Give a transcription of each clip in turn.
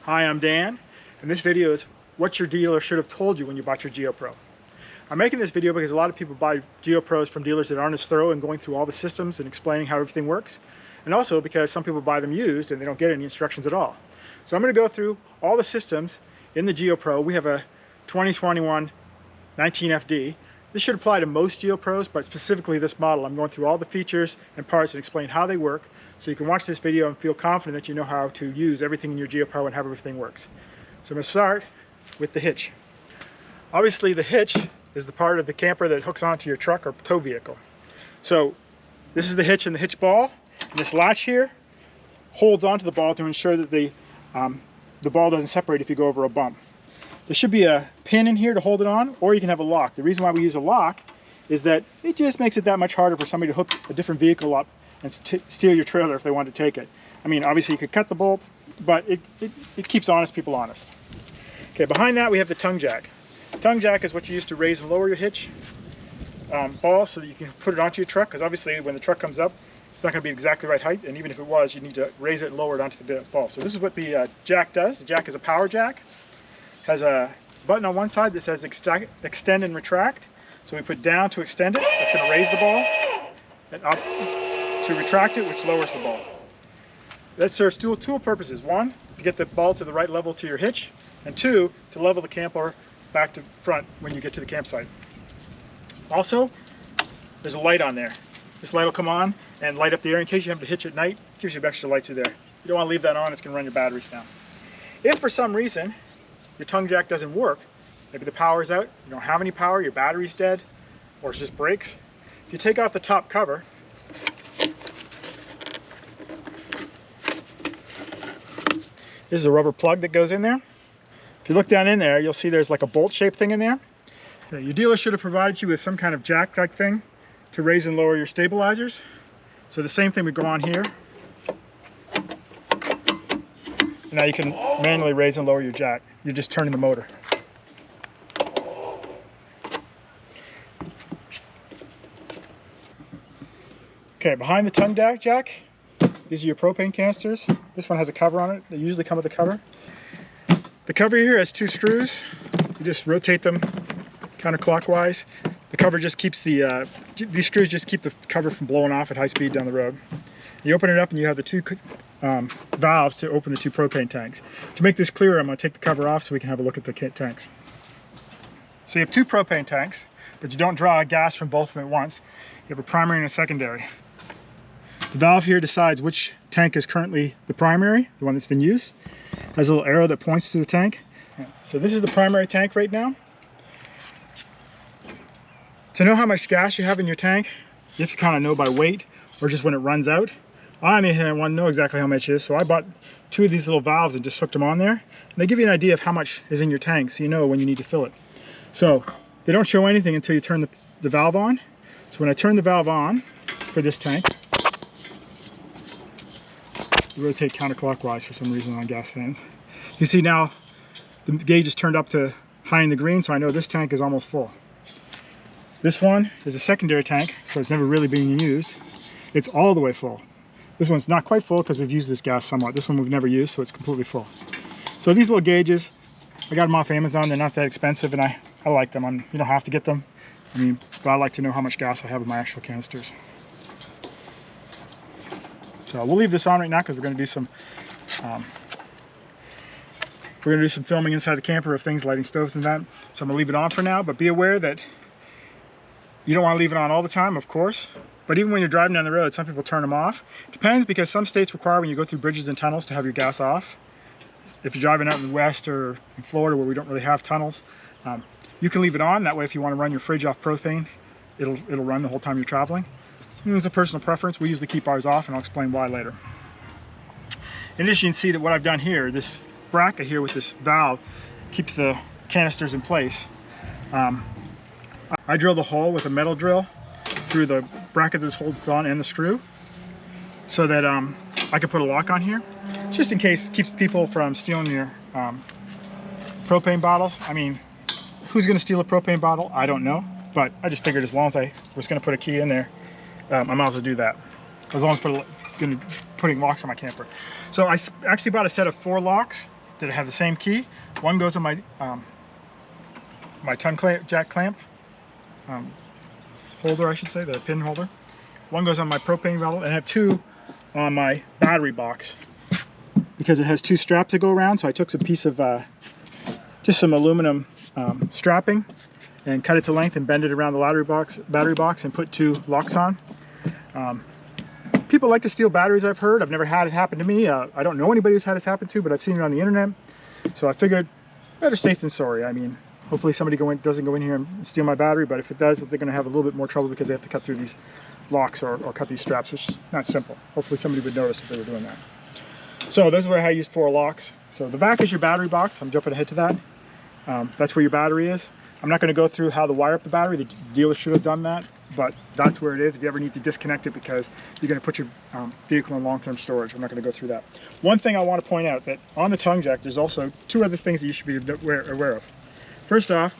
Hi, I'm Dan, and this video is what your dealer should have told you when you bought your GeoPro. I'm making this video because a lot of people buy GeoPros from dealers that aren't as thorough in going through all the systems and explaining how everything works, and also because some people buy them used and they don't get any instructions at all. So I'm going to go through all the systems in the GeoPro. We have a 2021 19FD. This should apply to most GeoPros, but specifically this model. I'm going through all the features and parts and explain how they work, so you can watch this video and feel confident that you know how to use everything in your GeoPro and how everything works. So I'm going to start with the hitch. Obviously the hitch is the part of the camper that hooks onto your truck or tow vehicle. So this is the hitch and the hitch ball. And this latch here holds onto the ball to ensure that the ball doesn't separate if you go over a bump. There should be a pin in here to hold it on, or you can have a lock. The reason why we use a lock is that it just makes it that much harder for somebody to hook a different vehicle up and steal your trailer if they want to take it. I mean, obviously you could cut the bolt, but it keeps honest people honest. Okay, behind that we have the tongue jack. Tongue jack is what you use to raise and lower your hitch ball so that you can put it onto your truck, because obviously when the truck comes up, it's not going to be exactly the right height, and even if it was, you need to raise it and lower it onto the ball. So this is what the jack does. The jack is a power jack. Has a button on one side that says extend and retract. So we put down to extend it, that's going to raise the ball, and up to retract it, which lowers the ball. That serves two purposes. One, to get the ball to the right level to your hitch, and two, to level the camper back to front when you get to the campsite. Also, there's a light on there. This light will come on and light up the area in case you have to hitch at night. It gives you extra light through there. You don't want to leave that on, it's going to run your batteries down. If for some reason your tongue jack doesn't work, maybe the power's out, you don't have any power, your battery's dead, or it just breaks. If you take off the top cover, this is a rubber plug that goes in there. If you look down in there, you'll see there's like a bolt-shaped thing in there. Okay, your dealer should have provided you with some kind of jack-like thing to raise and lower your stabilizers. So the same thing would go on here. Now you can manually raise and lower your jack. You're just turning the motor. Okay, behind the tongue jack, these are your propane canisters. This one has a cover on it. They usually come with a cover. The cover here has two screws. You just rotate them counterclockwise. The cover just keeps these screws just keep the cover from blowing off at high speed down the road. You open it up and you have the two valves to open the two propane tanks. To make this clearer, I'm going to take the cover off so we can have a look at the tanks. So you have two propane tanks, but you don't draw gas from both of them at once. You have a primary and a secondary. The valve here decides which tank is currently the primary, the one that's been used. It has a little arrow that points to the tank. So this is the primary tank right now. To know how much gas you have in your tank, you have to kind of know by weight or just when it runs out. I want to know exactly how much it is, so I bought two of these little valves and just hooked them on there. And they give you an idea of how much is in your tank, so you know when you need to fill it. So they don't show anything until you turn the valve on. So when I turn the valve on for this tank, you rotate counterclockwise for some reason on gas stands. You see now the gauge is turned up to high in the green, so I know this tank is almost full. This one is a secondary tank, so it's never really being used. It's all the way full. This one's not quite full because we've used this gas somewhat. This one we've never used, so it's completely full. So these little gauges, I got them off Amazon. They're not that expensive, and I like them. You don't have to get them. I mean, but I like to know how much gas I have in my actual canisters. So we'll leave this on right now because we're going to do some filming inside the camper of things, lighting stoves and that. So I'm going to leave it on for now, but be aware that you don't want to leave it on all the time, of course. But even when you're driving down the road, some people turn them off. Depends, because some states require when you go through bridges and tunnels to have your gas off. If you're driving out in the West or in Florida where we don't really have tunnels, you can leave it on. That way if you want to run your fridge off propane, it'll run the whole time you're traveling. And it's a personal preference. We usually keep ours off, and I'll explain why later. In addition, you can see that what I've done here, this bracket here with this valve, keeps the canisters in place. I drilled a hole with a metal drill through the bracket that this holds on and the screw, so that I could put a lock on here, just in case it keeps people from stealing your propane bottles. I mean, who's going to steal a propane bottle? I don't know, but I just figured as long as I was going to put a key in there, I might as well do that. As long as putting locks on my camper. So I actually bought a set of 4 locks that have the same key. One goes on my my tongue jack clamp holder, I should say, the pin holder. One goes on my propane bottle, and I have two on my battery box because it has two straps that go around. So I took some piece of just some aluminum strapping and cut it to length and bend it around the battery box and put two locks on. People like to steal batteries, I've heard. I've never had it happen to me. I don't know anybody who's had this happen to, but I've seen it on the internet. So I figured better safe than sorry. I mean, hopefully somebody doesn't go in here and steal my battery, but if it does, they're going to have a little bit more trouble because they have to cut through these locks or cut these straps, which is not simple. Hopefully somebody would notice if they were doing that. So this is where I use 4 locks. So the back is your battery box. I'm jumping ahead to that. That's where your battery is. I'm not going to go through how to wire up the battery. The dealer should have done that, but that's where it is if you ever need to disconnect it because you're going to put your vehicle in long-term storage. I'm not going to go through that. One thing I want to point out that on the tongue jack, there's also 2 other things that you should be aware of. First off,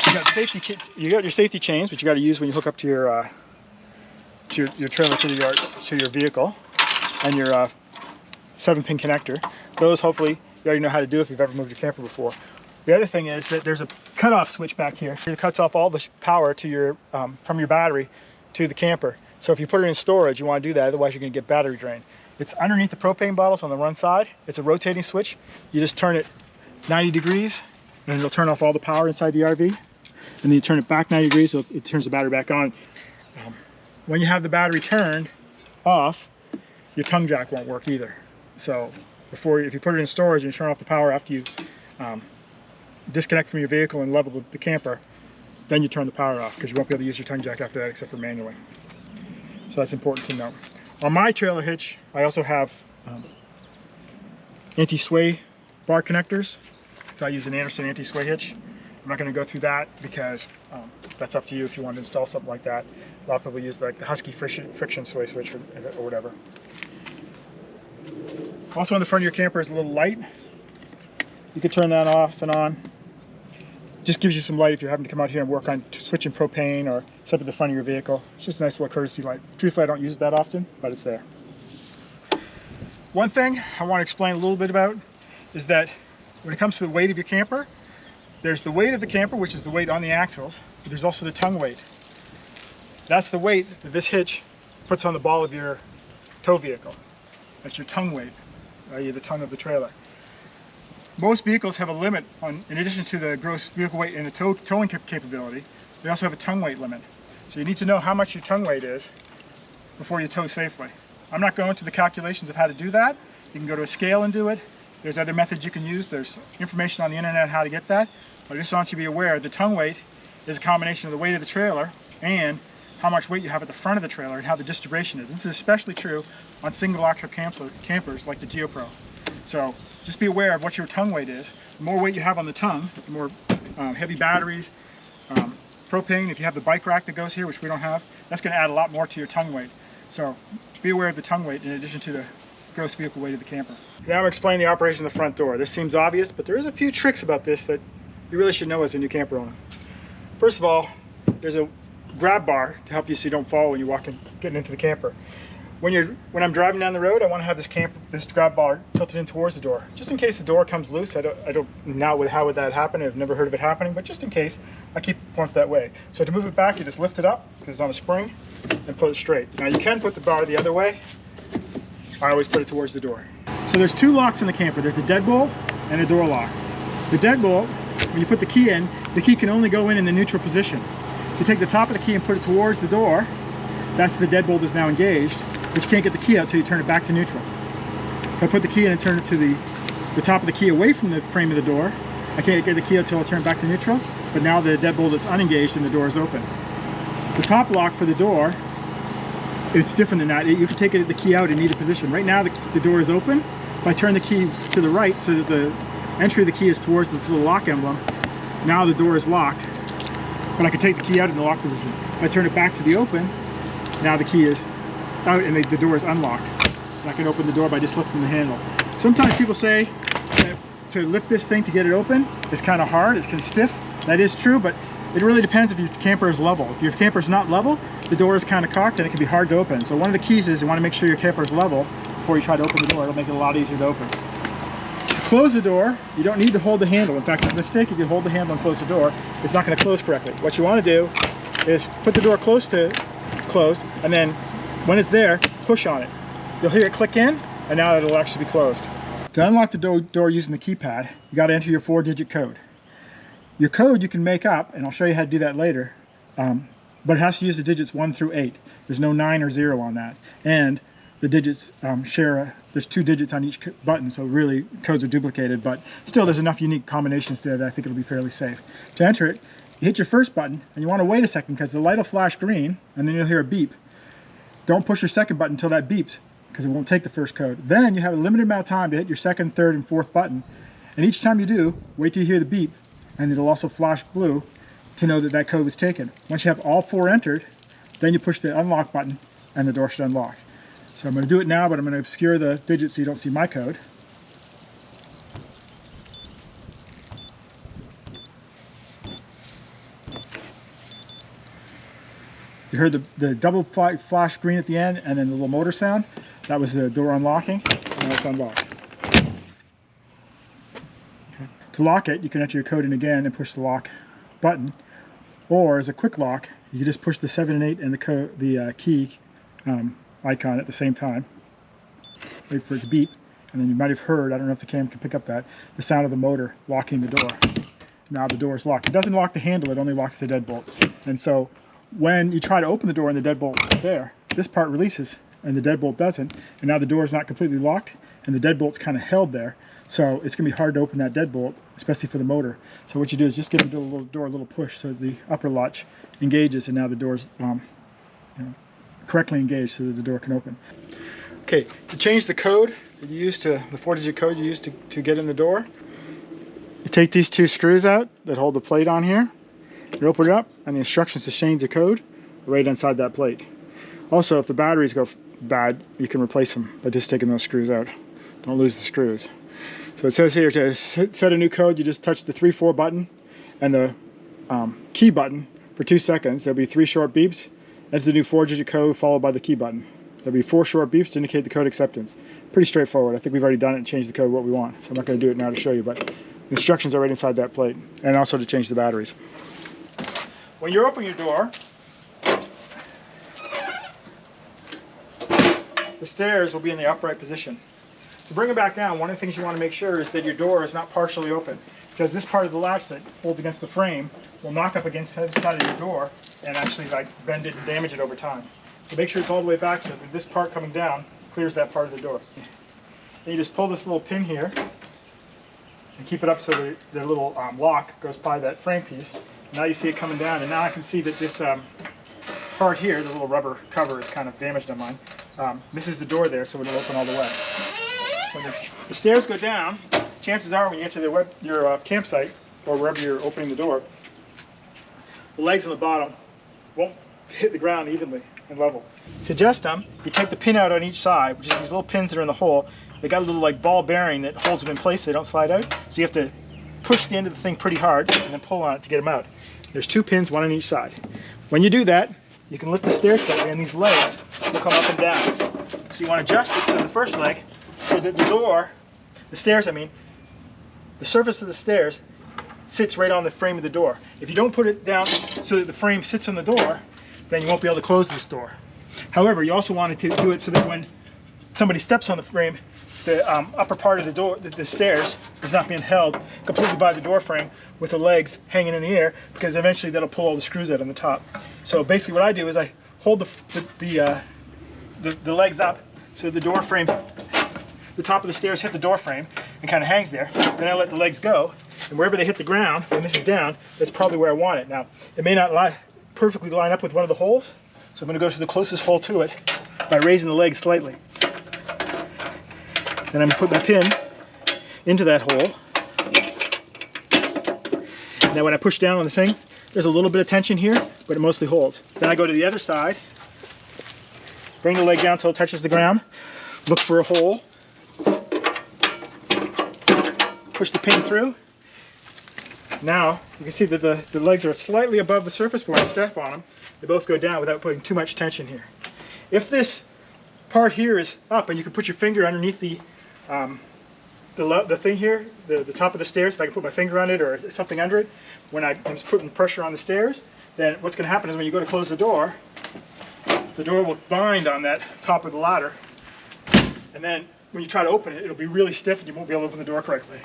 you got your safety chains, which you got to use when you hook up to your trailer to your vehicle, and your 7-pin connector. Those hopefully you already know how to do if you've ever moved your camper before. The other thing is that there's a cutoff switch back here. It cuts off all the power to your from your battery to the camper. So if you put it in storage, you want to do that, otherwise you're going to get battery drain. It's underneath the propane bottles on the run side. It's a rotating switch. You just turn it 90 degrees and it'll turn off all the power inside the RV. And then you turn it back 90 degrees so it turns the battery back on. When you have the battery turned off, your tongue jack won't work either. So if you put it in storage and turn off the power after you disconnect from your vehicle and level the camper, then you turn the power off because you won't be able to use your tongue jack after that except for manually. So that's important to know. On my trailer hitch, I also have anti-sway bar connectors. So I use an Anderson anti-sway hitch. I'm not going to go through that because that's up to you if you want to install something like that. A lot of people use like the Husky friction sway switch or whatever. Also on the front of your camper is a little light. You can turn that off and on. Just gives you some light if you're having to come out here and work on switching propane or stuff at the front of your vehicle. It's just a nice little courtesy light. Truthfully, I don't use it that often, but it's there. One thing I want to explain a little bit about is that when it comes to the weight of your camper, there's the weight of the camper, which is the weight on the axles, but there's also the tongue weight. That's the weight that this hitch puts on the ball of your tow vehicle. That's your tongue weight, i.e. the tongue of the trailer. Most vehicles have a limit on, in addition to the gross vehicle weight and the towing capability, they also have a tongue weight limit. So you need to know how much your tongue weight is before you tow safely. I'm not going to the calculations of how to do that. You can go to a scale and do it. There's other methods you can use. There's information on the internet on how to get that. But I just want you to be aware the tongue weight is a combination of the weight of the trailer and how much weight you have at the front of the trailer and how the distribution is. This is especially true on single axle campers like the GeoPro. So just be aware of what your tongue weight is. The more weight you have on the tongue, the more heavy batteries, propane, if you have the bike rack that goes here, which we don't have, that's going to add a lot more to your tongue weight. So be aware of the tongue weight in addition to the gross vehicle weight of the camper. Now I'm explaining the operation of the front door. This seems obvious, but there is a few tricks about this that you really should know as a new camper owner. First of all, there's a grab bar to help you so you don't fall when you're getting into the camper. When I'm driving down the road, I want to have this grab bar tilted in towards the door, just in case the door comes loose. I don't know how would that happen. I've never heard of it happening, but just in case, I keep it pointed that way. So to move it back, you just lift it up because it's on a spring and put it straight. Now you can put the bar the other way. I always put it towards the door. So there's 2 locks in the camper. There's the deadbolt and a door lock. The deadbolt, when you put the key in, the key can only go in the neutral position. If you take the top of the key and put it towards the door, that's the deadbolt is now engaged, but you can't get the key out until you turn it back to neutral. If I put the key in and turn it to the top of the key away from the frame of the door, I can't get the key out until I turn it back to neutral, but now the deadbolt is unengaged and the door is open. The top lock for the door, it's different than that. You can take the key out in either position. Right now the door is open. If I turn the key to the right so that the entry of the key is towards the lock emblem, now the door is locked, but I can take the key out in the lock position. If I turn it back to the open, now the key is out and the door is unlocked. And I can open the door by just lifting the handle. Sometimes people say that to lift this thing to get it open is kind of hard, it's kind of stiff. That is true, but it really depends if your camper is level. If your camper is not level, the door is kind of cocked and it can be hard to open. So one of the keys is you want to make sure your camper is level before you try to open the door. It'll make it a lot easier to open. close the door, you don't need to hold the handle. In fact, it's a mistake if you hold the handle and close the door. It's not going to close correctly. What you want to do is put the door closed, and then when it's there, push on it. You'll hear it click in, and now it'll actually be closed. To unlock the door using the keypad, you got to enter your 4-digit code. Your code you can make up, and I'll show you how to do that later, but it has to use the digits 1 through 8. There's no 9 or 0 on that. And the digits there's 2 digits on each button, so really codes are duplicated, but still there's enough unique combinations there that I think it'll be fairly safe. To enter it, you hit your first button, and you want to wait a second because the light will flash green, and then you'll hear a beep. Don't push your second button until that beeps, because it won't take the first code. Then you have a limited amount of time to hit your second, third, and fourth button, and each time you do, wait till you hear the beep, and it'll also flash blue to know that that code was taken. Once you have all 4 entered, then you push the unlock button, and the door should unlock. So I'm going to do it now, but I'm going to obscure the digits so you don't see my code. You heard the double flash green at the end, and then the little motor sound. That was the door unlocking, and it's unlocked. Okay. To lock it, you can enter your code in again and push the lock button, or as a quick lock, you just push the 7 and 8 and the key icon at the same time. Wait for it to beep, and then you might have heard, I don't know if the camera can pick up that, the sound of the motor locking the door. Now the door is locked. It doesn't lock the handle, it only locks the deadbolt. And so when you try to open the door and the deadbolt's there, this part releases and the deadbolt doesn't, and now the door is not completely locked and the deadbolt's kind of held there. So it's going to be hard to open that deadbolt, especially for the motor. So what you do is just give the door a little push so the upper latch engages, and now the door's correctly engaged so that the door can open. Okay, to change the code that you use the 4-digit code you use to get in the door, you take these 2 screws out that hold the plate on here, you open it up, and the instructions to change the code are right inside that plate. Also, if the batteries go bad, you can replace them by just taking those screws out. Don't lose the screws. So it says here to set a new code, you just touch the 3-4 button and the key button for 2 seconds. There'll be 3 short beeps. Enter the new 4-digit code followed by the key button. There'll be 4 short beeps to indicate the code acceptance. Pretty straightforward. I think we've already done it and changed the code what we want. So I'm not going to do it now to show you, but the instructions are right inside that plate. And also to change the batteries. When you're opening your door, the stairs will be in the upright position. To bring it back down, one of the things you want to make sure is that your door is not partially open, because this part of the latch that holds against the frame will knock up against the side of your door and actually bend it and damage it over time. So make sure it's all the way back so that this part coming down clears that part of the door. Then you just pull this little pin here and keep it up so the little lock goes by that frame piece. Now you see it coming down, and now I can see that this part here, the little rubber cover, is kind of damaged on mine. Misses the door there, so it'll open all the way. When the stairs go down, chances are when you get to your campsite, or wherever you're opening the door, the legs on the bottom won't hit the ground evenly and level. To adjust them, you take the pin out on each side, which is these little pins that are in the hole. They got a little ball bearing that holds them in place so they don't slide out. So you have to push the end of the thing pretty hard and then pull on it to get them out. There's 2 pins, 1 on each side. When you do that, you can lift the stair step and these legs will come up and down. So you want to adjust it to the first leg so that the surface of the stairs sits right on the frame of the door. If you don't put it down so that the frame sits on the door, then you won't be able to close this door. However, you also want to do it so that when somebody steps on the frame, the upper part of the door, the stairs, is not being held completely by the door frame with the legs hanging in the air, because eventually that'll pull all the screws out on the top. So basically what I do is I hold the legs up so the door frame, the top of the stairs hit the door frame and kind of hangs there. Then I let the legs go, and wherever they hit the ground, when this is down, that's probably where I want it. Now, it may not perfectly line up with one of the holes, so I'm going to go to the closest hole to it by raising the legs slightly. Then I'm going to put my pin into that hole. Now when I push down on the thing, there's a little bit of tension here, but it mostly holds. Then I go to the other side, bring the leg down until it touches the ground, look for a hole, push the pin through. Now you can see that the legs are slightly above the surface, but when I step on them, they both go down without putting too much tension here. If this part here is up and you can put your finger underneath the the thing here, the top of the stairs, if I can put my finger on it or something under it, when I'm putting pressure on the stairs, then what's going to happen is when you go to close the door will bind on that top of the ladder, and then when you try to open it, it'll be really stiff and you won't be able to open the door correctly.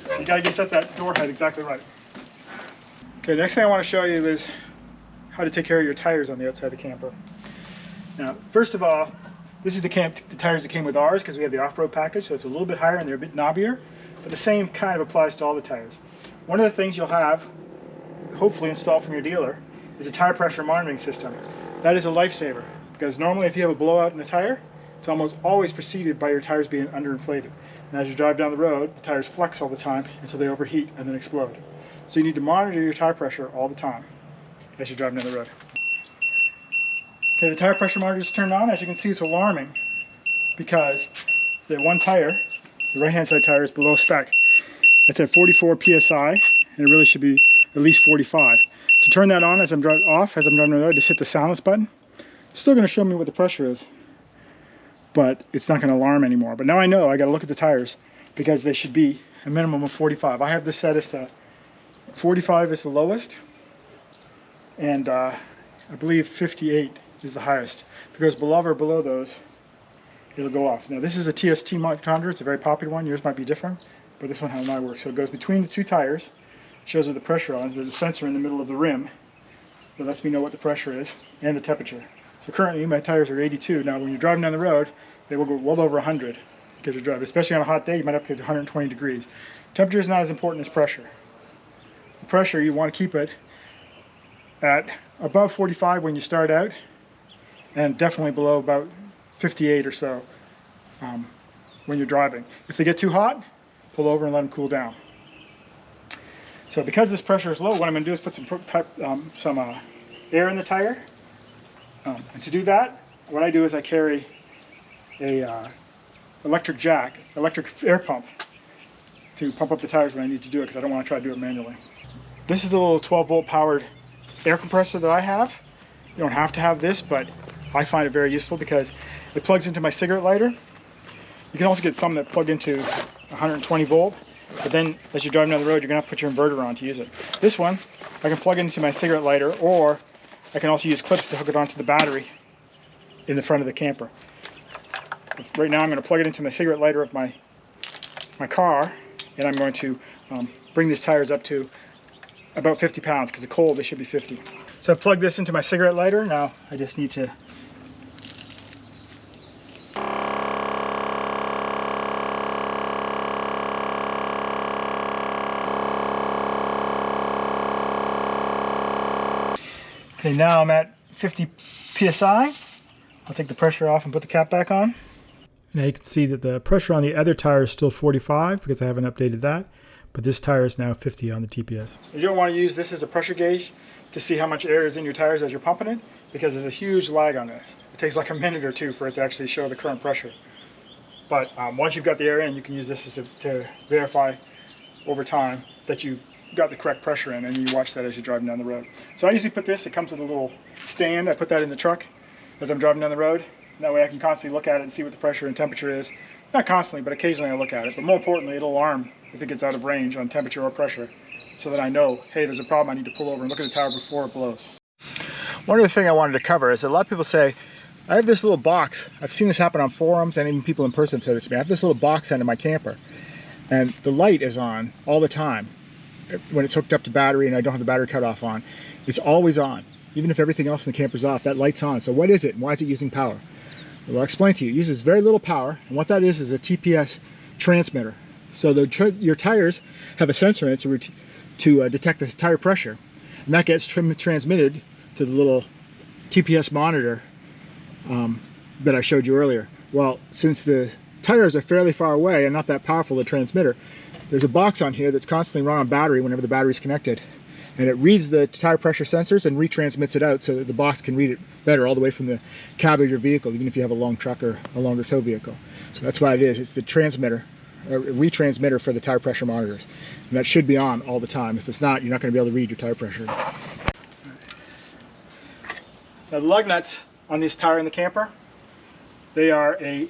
So you got to set that door head exactly right. Okay, next thing I want to show you is how to take care of your tires on the outside of the camper. Now, first of all, this is the tires that came with ours because we have the off-road package, so it's a little bit higher and they're a bit knobbier, but the same kind of applies to all the tires. One of the things you'll have, hopefully installed from your dealer, is a tire pressure monitoring system. That is a lifesaver, because normally if you have a blowout in the tire, it's almost always preceded by your tires being underinflated. And as you drive down the road, the tires flex all the time until they overheat and then explode. So you need to monitor your tire pressure all the time as you're driving down the road. Okay, the tire pressure monitor is turned on. As you can see, it's alarming because the one tire, the right-hand side tire, is below spec. It's at 44 psi, and it really should be at least 45. To turn that on as I'm driving down the road, I just hit the silence button. It's still going to show me what the pressure is, but it's not going to alarm anymore. But now I know I got to look at the tires because they should be a minimum of 45. I have this set as to 45 is the lowest, and I believe 58 is the highest. If it goes below those, it'll go off. Now this is a TST micrometer. It's a very popular one. Yours might be different, but this one how mine works. So it goes between the two tires, shows where the pressure is. There's a sensor in the middle of the rim that lets me know what the pressure is and the temperature. So currently my tires are 82. Now when you're driving down the road, they will go well over 100 because you're driving. Especially on a hot day, you might have to get to 120 degrees. Temperature is not as important as pressure. The pressure, you want to keep it at above 45 when you start out, and definitely below about 58 or so when you're driving. If they get too hot, pull over and let them cool down. So because this pressure is low, what I'm going to do is put some air in the tire. And to do that, what I do is I carry a electric air pump to pump up the tires when I need to do it, because I don't want to try to do it manually. This is the little 12-volt powered air compressor that I have. You don't have to have this, but I find it very useful because it plugs into my cigarette lighter. You can also get some that plug into 120 volt, but then as you're driving down the road, you're going to have to put your inverter on to use it. This one, I can plug into my cigarette lighter, or I can also use clips to hook it onto the battery in the front of the camper. Right now I'm going to plug it into my cigarette lighter of my car, and I'm going to bring these tires up to about 50 pounds, because it's cold, they should be 50. So I plug this into my cigarette lighter. Now I just need to okay, now I'm at 50 psi. I'll take the pressure off and put the cap back on. Now you can see that the pressure on the other tire is still 45 because I haven't updated that, but this tire is now 50 on the TPS. You don't want to use this as a pressure gauge to see how much air is in your tires as you're pumping it, because there's a huge lag on this. It takes like a minute or two for it to actually show the current pressure. But once you've got the air in, you can use this to verify over time that you got the correct pressure in, and you watch that as you're driving down the road. So I usually put this, it comes with a little stand, I put that in the truck as I'm driving down the road. That way I can constantly look at it and see what the pressure and temperature is. Not constantly, but occasionally I look at it. But more importantly, it'll alarm if it gets out of range on temperature or pressure, so that I know, hey, there's a problem, I need to pull over and look at the tire before it blows. One other thing I wanted to cover is that a lot of people say, I have this little box. I've seen this happen on forums, and even people in person have said it to me. I have this little box under my camper, and the light is on all the time. When it's hooked up to battery and I don't have the battery cut off on, it's always on. Even if everything else in the camper's off, that light's on. So what is it, and why is it using power? Well, I'll explain to you. It uses very little power, and what that is a TPS transmitter. So your tires have a sensor in it to detect the tire pressure, and that gets transmitted to the little TPS monitor that I showed you earlier. Well, since the tires are fairly far away and not that powerful, the transmitter, there's a box on here that's constantly run on battery whenever the battery's connected, and it reads the tire pressure sensors and retransmits it out so that the box can read it better all the way from the cab of your vehicle, even if you have a long truck or a longer tow vehicle. So that's why it is. It's the transmitter, a retransmitter for the tire pressure monitors, and that should be on all the time. If it's not, you're not going to be able to read your tire pressure. Now the lug nuts on this tire in the camper, they are a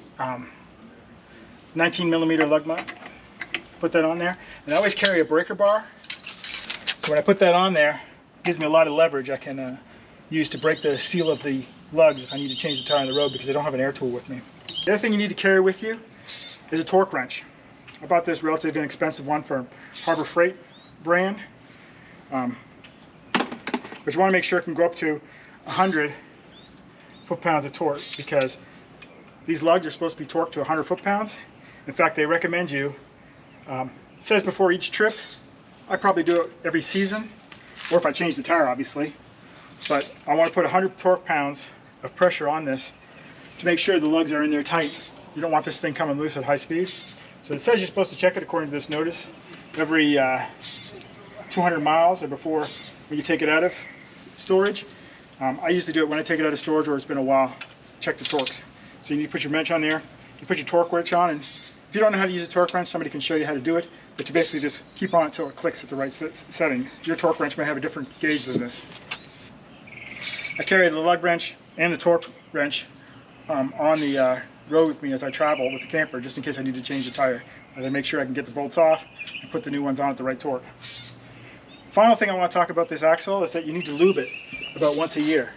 19mm lug nut. Put that on there. And I always carry a breaker bar. So when I put that on there, it gives me a lot of leverage I can use to break the seal of the lugs if I need to change the tire on the road, because I don't have an air tool with me. The other thing you need to carry with you is a torque wrench. I bought this relatively inexpensive one from Harbor Freight brand. But you want to make sure it can go up to 100 foot-pounds of torque, because these lugs are supposed to be torqued to 100 foot-pounds. In fact, they recommend you, it says before each trip. I probably do it every season, or if I change the tire, obviously. But I want to put 100 torque pounds of pressure on this to make sure the lugs are in there tight. You don't want this thing coming loose at high speed. So it says you're supposed to check it according to this notice every 200 miles or before when you take it out of storage. I usually do it when I take it out of storage or it's been a while. Check the torques. So you need to put your wrench on there. You put your torque wrench on, and if you don't know how to use a torque wrench, somebody can show you how to do it. But you basically just keep on until it clicks at the right setting. Your torque wrench may have a different gauge than this. I carry the lug wrench and the torque wrench on the road with me as I travel with the camper, just in case I need to change the tire. I make sure I can get the bolts off and put the new ones on at the right torque. Final thing I want to talk about this axle is that you need to lube it about once a year.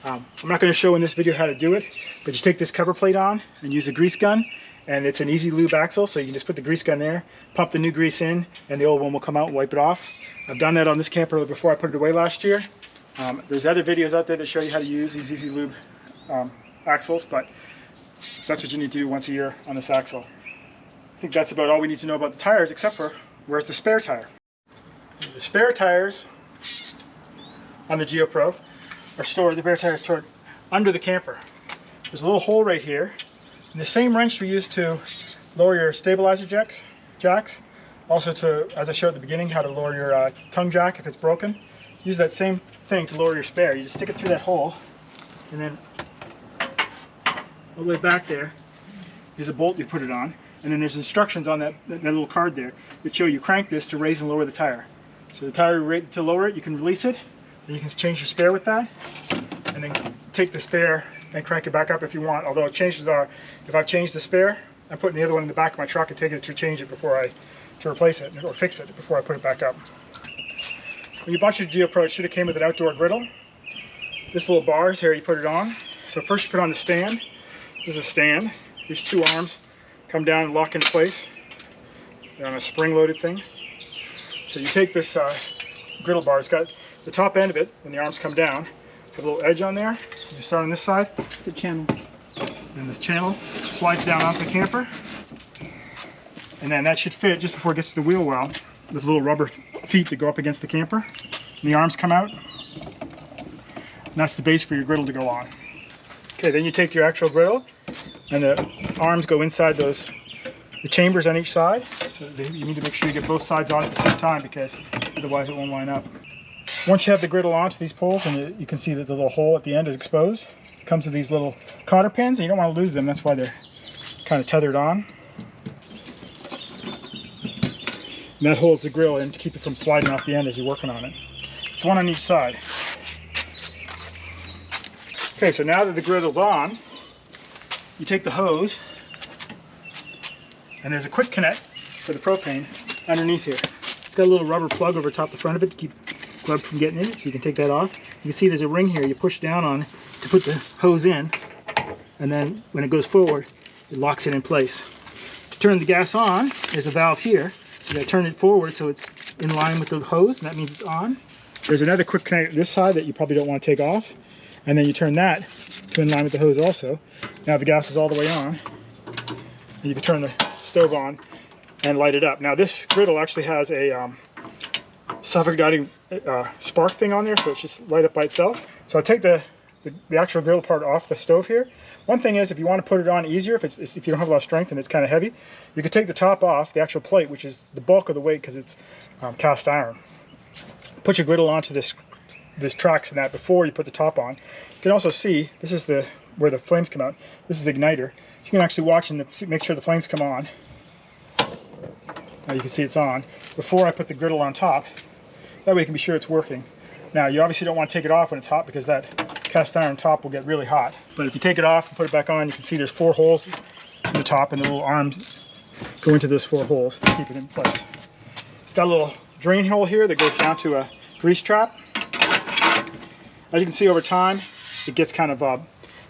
I'm not going to show in this video how to do it, but you take this cover plate on and use a grease gun, and it's an easy lube axle, so you can just put the grease gun there, pump the new grease in, and the old one will come out and wipe it off. I've done that on this camper before I put it away last year. There's other videos out there that show you how to use these easy lube axles, but that's what you need to do once a year on this axle. I think that's about all we need to know about the tires, except for where's the spare tire. The spare tires on the GeoPro are stored, the spare tires stored under the camper. There's a little hole right here, and the same wrench we use to lower your stabilizer jacks, also to, as I showed at the beginning, how to lower your tongue jack if it's broken. Use that same thing to lower your spare. You just stick it through that hole, and then all the way back there is a bolt you put it on, and then there's instructions on that little card there that show you crank this to raise and lower the tire. So the tire rate to lower it, you can release it, and you can change your spare with that, and then take the spare and crank it back up if you want. Although changes are, if I've changed the spare, I'm putting the other one in the back of my truck and taking it to change it to replace it or fix it before I put it back up. When you bought your GeoPro, it should have came with an outdoor griddle. This little bar is here, you put it on. So first you put on the stand. This is a stand. These two arms come down and lock in place. They're on a spring-loaded thing. So you take this griddle bar. It's got the top end of it, when the arms come down, have a little edge on there. You start on this side. It's a channel. And the channel slides down onto the camper. And then that should fit just before it gets to the wheel well, with little rubber feet that go up against the camper. And the arms come out. And that's the base for your griddle to go on. Okay, then you take your actual griddle, and the arms go inside the chambers on each side. So you need to make sure you get both sides on at the same time, because otherwise it won't line up. Once you have the griddle onto these poles, and you can see that the little hole at the end is exposed, it comes with these little cotter pins, and you don't want to lose them. That's why they're kind of tethered on. And that holds the grill in to keep it from sliding off the end as you're working on it. It's one on each side. Okay, so now that the griddle's on, you take the hose, and there's a quick connect for the propane underneath here. It's got a little rubber plug over top the front of it to keep glove from getting in it, so you can take that off. You can see there's a ring here you push down on to put the hose in, and then when it goes forward, it locks it in place. To turn the gas on, there's a valve here, so you gotta turn it forward so it's in line with the hose, and that means it's on. There's another quick connect this side that you probably don't want to take off, and then you turn that to in line with the hose also. Now the gas is all the way on, and you can turn the stove on and light it up. Now this griddle actually has a self-igniting spark thing on there, so it's just light up by itself. So I take the actual griddle part off the stove here. One thing is, if you want to put it on easier, if you don't have a lot of strength and it's kind of heavy, you could take the top off, the actual plate, which is the bulk of the weight because it's cast iron. Put your griddle onto this tracks and that before you put the top on. You can also see, this is where the flames come out. This is the igniter. You can actually watch and make sure the flames come on. Now you can see it's on before I put the griddle on top. That way you can be sure it's working. Now you obviously don't want to take it off when it's hot, because that cast iron top will get really hot. But if you take it off and put it back on, you can see there's 4 holes in the top, and the little arms go into those 4 holes to keep it in place. It's got a little drain hole here that goes down to a grease trap. As you can see over time, it gets kind of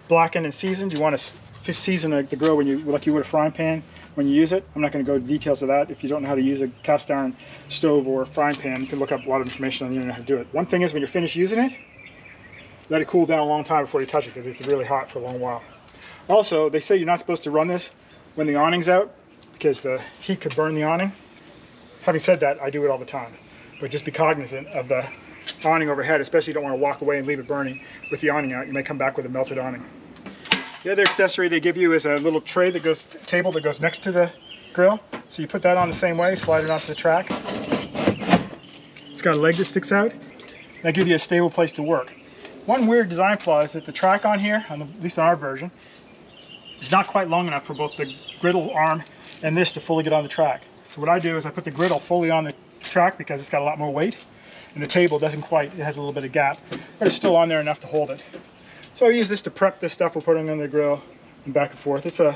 blackened and seasoned. You want to season the grill like you would a frying pan when you use it. I'm not going to go into details of that. If you don't know how to use a cast iron stove or frying pan, you can look up a lot of information on the internet how to do it. One thing is, when you're finished using it, let it cool down a long time before you touch it, because it's really hot for a long while. Also, they say you're not supposed to run this when the awning's out, because the heat could burn the awning. Having said that, I do it all the time. But just be cognizant of the awning overhead, especially you don't want to walk away and leave it burning with the awning out. You may come back with a melted awning. The other accessory they give you is a little tray that goes, table that goes next to the grill. So you put that on the same way, slide it onto the track. It's got a leg that sticks out. That'll give you a stable place to work. One weird design flaw is that the track on here, at least on our version, is not quite long enough for both the griddle arm and this to fully get on the track. So what I do is I put the griddle fully on the track because it's got a lot more weight, and the table doesn't quite, it has a little bit of gap, but it's still on there enough to hold it. So I use this to prep this stuff we're putting on the grill and back and forth. It's a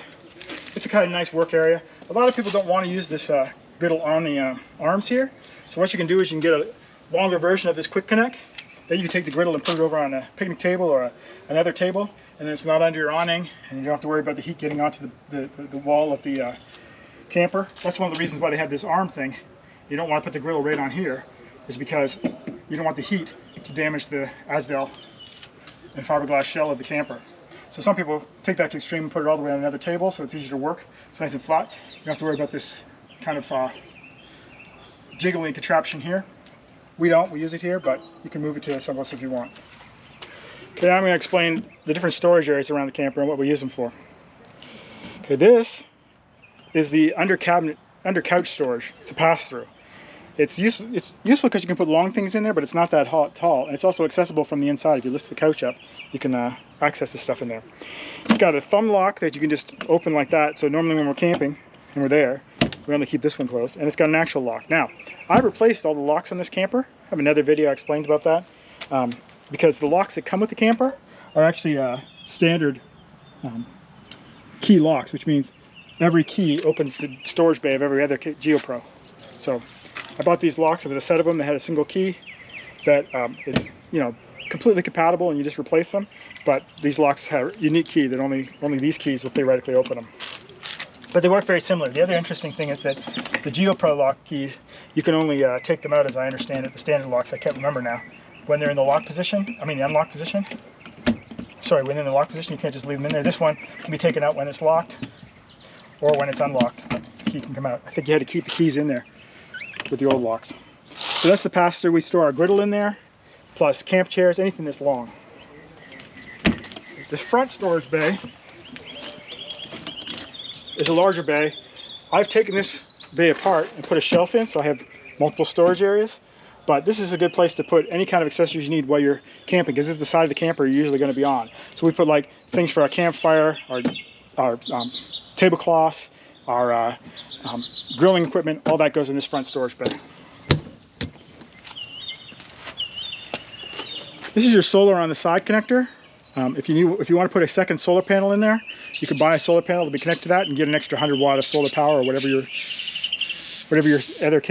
kind of nice work area. A lot of people don't want to use this griddle on the arms here. So what you can do is you can get a longer version of this quick connect. Then you can take the griddle and put it over on a picnic table or another table, and it's not under your awning, and you don't have to worry about the heat getting onto the wall of the camper. That's one of the reasons why they have this arm thing. You don't want to put the griddle right on here, is because you don't want the heat to damage the Asdel and fiberglass shell of the camper. So some people take that to extreme and put it all the way on another table, so it's easier to work. It's nice and flat. You don't have to worry about this kind of jiggling contraption here. We don't, we use it here, but you can move it to somewhere else if you want. Okay, now I'm going to explain the different storage areas around the camper and what we use them for. Okay, this is the under couch storage. It's a pass-through. It's useful because you can put long things in there, but it's not that tall, and it's also accessible from the inside. If you lift the couch up, you can access the stuff in there. It's got a thumb lock that you can just open like that, so normally when we're camping and we're there, we only keep this one closed, and it's got an actual lock. Now, I've replaced all the locks on this camper. I have another video I explained about that, because the locks that come with the camper are actually standard key locks, which means every key opens the storage bay of every other GeoPro. So I bought these locks with a set of them that had a single key that is, completely compatible, and you just replace them. But these locks have a unique key that only these keys will theoretically open them. But they work very similar. The other interesting thing is that the GeoPro lock keys, you can only take them out, as I understand it, the standard locks, I can't remember now, when they're in the lock position, the unlock position. Sorry, when they're in the lock position, you can't just leave them in there. This one can be taken out when it's locked or when it's unlocked. The key can come out. I think you had to keep the keys in there with the old locks. So that's the pass-through. We store our griddle in there, plus camp chairs, anything that's long. This front storage bay is a larger bay. I've taken this bay apart and put a shelf in, so I have multiple storage areas. But this is a good place to put any kind of accessories you need while you're camping, because this is the side of the camper you're usually going to be on. So we put like things for our campfire, our tablecloths, our grilling equipment, all that goes in this front storage bay. This is your solar on the side connector. If you want to put a second solar panel in there, you can buy a solar panel to be connected to that and get an extra 100 watt of solar power, or whatever your other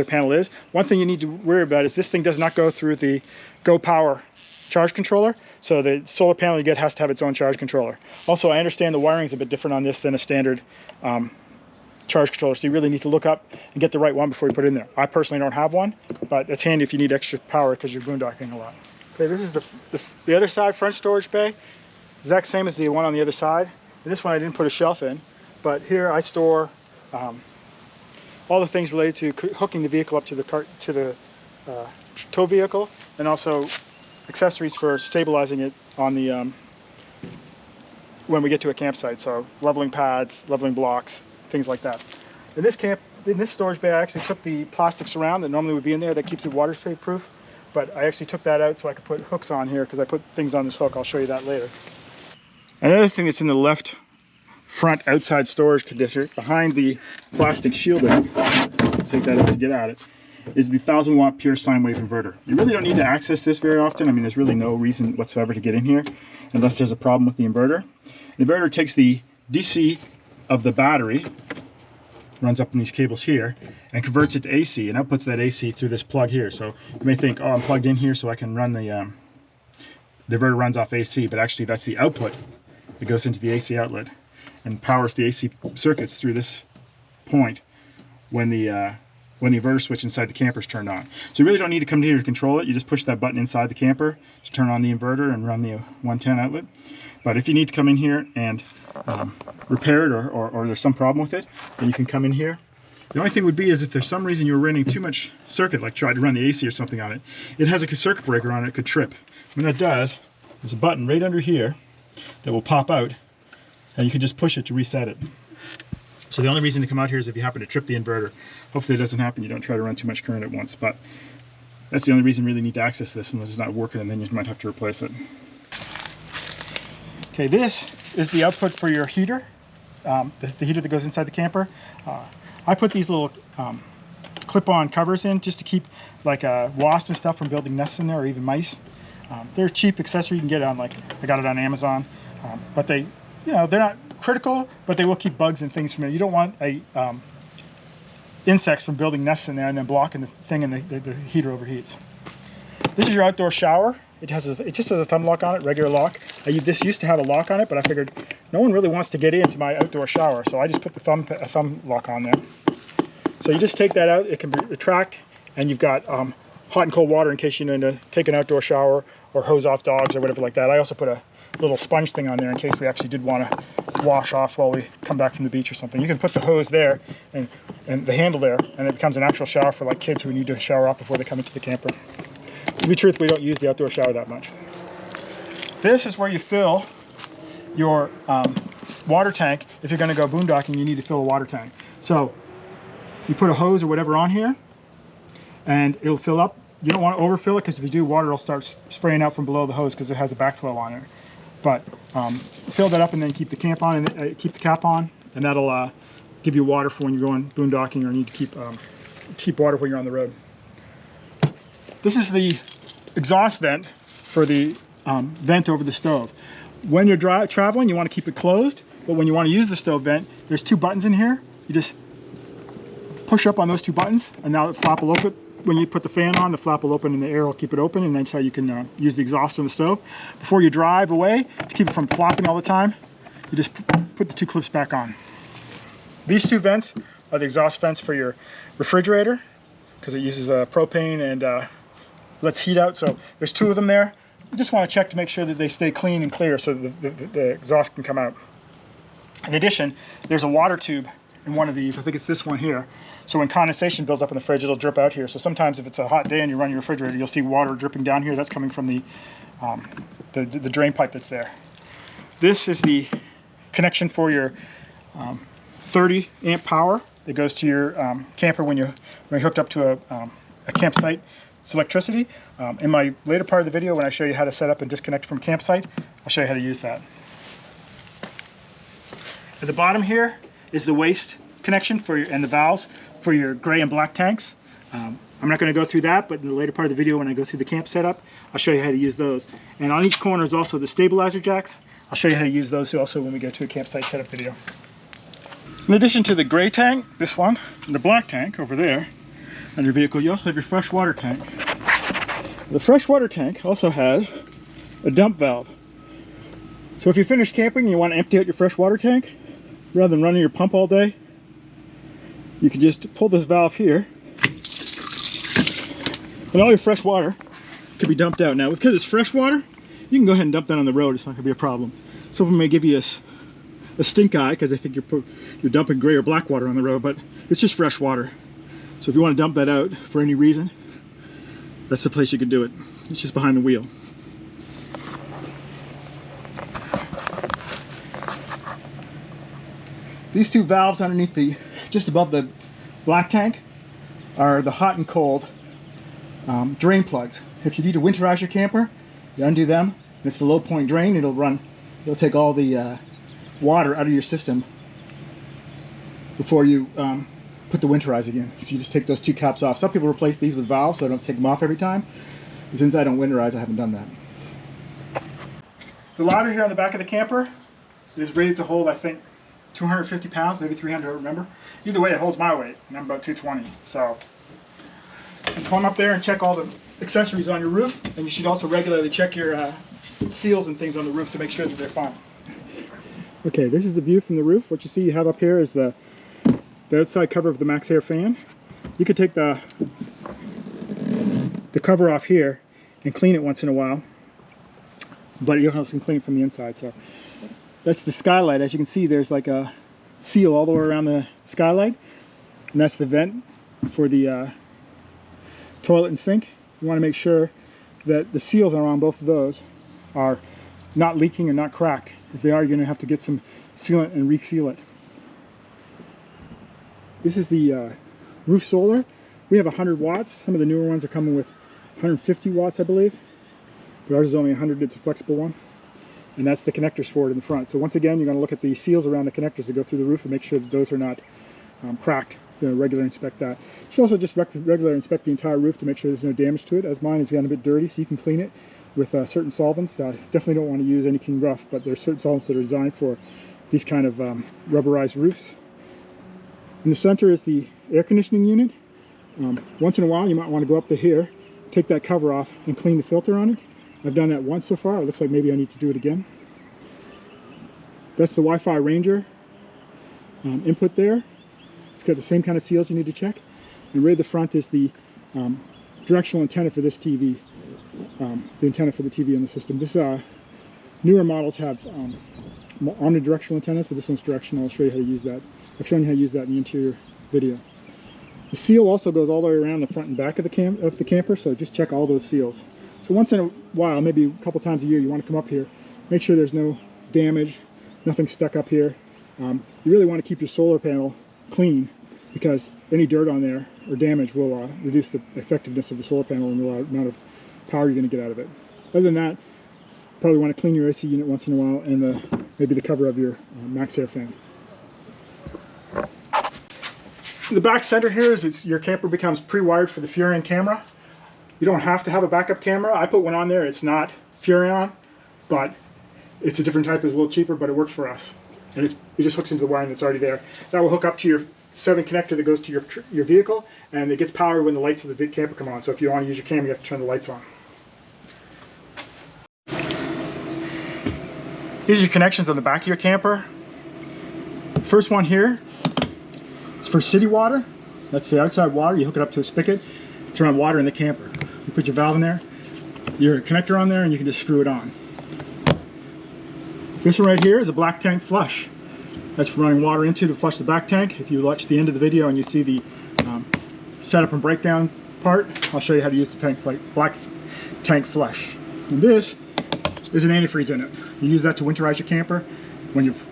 panel is. One thing you need to worry about is this thing does not go through the Go Power charge controller, so the solar panel you get has to have its own charge controller. Also, I understand the wiring is a bit different on this than a standard charge controller, so you really need to look up and get the right one before you put it in there. I personally don't have one, but it's handy if you need extra power because you're boondocking a lot. Okay, this is the other side front storage bay, exact same as the one on the other side. And this one I didn't put a shelf in, but here I store all the things related to hooking the vehicle up to the tow vehicle, and also accessories for stabilizing it on the when we get to a campsite. So leveling pads, leveling blocks, things like that. In this storage bay, I actually took the plastic surround that normally would be in there that keeps it waterproof, but I actually took that out so I could put hooks on here, because I put things on this hook. I'll show you that later. Another thing that's in the left front outside storage conditioner behind the plastic shielding, take that up to get at it, is the 1000 watt pure sine wave inverter. You really don't need to access this very often. I mean, there's really no reason whatsoever to get in here unless there's a problem with the inverter. The inverter takes the DC of the battery runs up in these cables here and converts it to AC and outputs that AC through this plug here. So you may think, oh, I'm plugged in here so I can run the inverter runs off AC, but actually that's the output that goes into the AC outlet and powers the AC circuits through this point when the inverter switch inside the camper is turned on. So you really don't need to come here to control it. You just push that button inside the camper to turn on the inverter and run the 110 outlet. But if you need to come in here and repair it or there's some problem with it, then you can come in here. The only thing would be is if there's some reason you're running too much circuit, like tried to run the AC or something on it, it has a circuit breaker on it, it could trip. When it does, there's a button right under here that will pop out and you can just push it to reset it. So the only reason to come out here is if you happen to trip the inverter. Hopefully it doesn't happen, you don't try to run too much current at once, but that's the only reason you really need to access this unless it's not working, and then you might have to replace it. Okay, this is the output for your heater, the heater that goes inside the camper. I put these little clip-on covers in just to keep like wasps and stuff from building nests in there, or even mice. They're a cheap accessory you can get on, like I got it on Amazon, but they, you know, they're not critical, but they will keep bugs and things from it. You don't want insects from building nests in there and then blocking the thing and the heater overheats. This is your outdoor shower. It just has a thumb lock on it, regular lock. This used to have a lock on it, but I figured no one really wants to get into my outdoor shower, so I just put a thumb lock on there. So you just take that out, it can retract, and you've got hot and cold water in case you need to take an outdoor shower or hose off dogs or whatever like that. I also put a little sponge thing on there in case we actually did want to wash off while we come back from the beach or something. You can put the hose there and the handle there, and it becomes an actual shower for like kids who need to shower off before they come into the camper. To be truthful, we don't use the outdoor shower that much. This is where you fill your water tank. If you're going to go boondocking, you need to fill a water tank. So you put a hose or whatever on here, and it'll fill up. You don't want to overfill it, because if you do, water will start spraying out from below the hose because it has a backflow on it. But fill that up and then keep the cap on, and that'll give you water for when you're going boondocking or need to keep water when you're on the road. This is the exhaust vent for the vent over the stove. When you're traveling, you want to keep it closed, but when you want to use the stove vent, there's two buttons in here. You just push up on those two buttons, and now the flap will open. When you put the fan on, the flap will open and the air will keep it open, and that's how you can use the exhaust on the stove. Before you drive away, to keep it from flopping all the time, you just put the two clips back on. These two vents are the exhaust vents for your refrigerator, because it uses propane and lets heat out. So there's two of them there. You just want to check to make sure that they stay clean and clear so the exhaust can come out. In addition, there's a water tube in one of these. I think it's this one here. So when condensation builds up in the fridge, it'll drip out here. So sometimes if it's a hot day and you run your refrigerator, you'll see water dripping down here. That's coming from the drain pipe that's there. This is the connection for your 30 amp power that goes to your camper when you're hooked up to a campsite. It's electricity. In my later part of the video, when I show you how to set up and disconnect from campsite, I'll show you how to use that. At the bottom here is the waste connection and the valves for your gray and black tanks. I'm not going to go through that, but in the later part of the video when I go through the camp setup, I'll show you how to use those. And on each corner is also the stabilizer jacks. I'll show you how to use those also when we go to a campsite setup video. In addition to the gray tank, this one, and the black tank over there on your vehicle, you also have your freshwater tank. The freshwater tank also has a dump valve. So if you finish camping and you want to empty out your freshwater tank, rather than running your pump all day, you can just pull this valve here, and all your fresh water can be dumped out. Now, because it's fresh water, you can go ahead and dump that on the road. It's not going to be a problem. Some of them may give you a stink eye because they think you're dumping gray or black water on the road, but it's just fresh water. So if you want to dump that out for any reason, that's the place you can do it. It's just behind the wheel. These two valves underneath just above the black tank are the hot and cold drain plugs. If you need to winterize your camper, you undo them, and it's the low point drain. It'll take all the water out of your system before you put the winterize again. So you just take those two caps off. Some people replace these with valves so I don't take them off every time. But since I don't winterize, I haven't done that. The ladder here on the back of the camper is rated to hold, I think, 250 pounds, maybe 300, I don't remember. Either way, it holds my weight, and I'm about 220. So, and come up there and check all the accessories on your roof, and you should also regularly check your seals and things on the roof to make sure that they're fine. Okay, this is the view from the roof. What you have up here is the outside cover of the Max Air fan. You could take the cover off here and clean it once in a while, but you also can clean it from the inside. So that's the skylight. As you can see, there's like a seal all the way around the skylight, and that's the vent for the toilet and sink. You want to make sure that the seals around both of those are not leaking and not cracked. If they are, you're going to have to get some sealant and reseal it. This is the roof solar. We have 100 watts. Some of the newer ones are coming with 150 watts, I believe. But ours is only 100. It's a flexible one. And that's the connectors for it in the front. So once again, you're going to look at the seals around the connectors that go through the roof and make sure that those are not cracked. You're going to regularly inspect that. You should also just regularly inspect the entire roof to make sure there's no damage to it. As mine has gotten a bit dirty, so you can clean it with certain solvents. Definitely don't want to use anything rough, but there's certain solvents that are designed for these kind of rubberized roofs. In the center is the air conditioning unit. Once in a while, you might want to go up to here, take that cover off, and clean the filter on it. I've done that once so far. It looks like maybe I need to do it again. That's the Wi-Fi Ranger input there. It's got the same kind of seals you need to check. And right at the front is the directional antenna for this TV. The antenna for the TV in the system. This newer models have omnidirectional antennas, but this one's directional. I'll show you how to use that. I've shown you how to use that in the interior video. The seal also goes all the way around the front and back of the camper, so just check all those seals. So once in a while, maybe a couple times a year, you want to come up here, make sure there's no damage, nothing stuck up here. You really want to keep your solar panel clean, because any dirt on there or damage will reduce the effectiveness of the solar panel and the amount of power you're going to get out of it. Other than that, probably want to clean your AC unit once in a while, and maybe the cover of your Max Air fan. The back center here is your camper becomes pre-wired for the Furrion camera. You don't have to have a backup camera. I put one on there. It's not Furrion, but it's a different type. It's a little cheaper, but it works for us. And it just hooks into the wiring that's already there. That will hook up to your 7 connector that goes to your vehicle, and it gets powered when the lights of the camper come on. So if you want to use your camera, you have to turn the lights on. These are your connections on the back of your camper. The first one here is for city water. That's the outside water. You hook it up to a spigot, turn on water in the camper. You put your valve in there, your connector on there, and you can just screw it on. This one right here is a black tank flush. That's for running water into to flush the back tank. If you watch the end of the video and you see the setup and breakdown part, I'll show you how to use the black tank flush. And this is an antifreeze in it. You use that to winterize your camper. When you've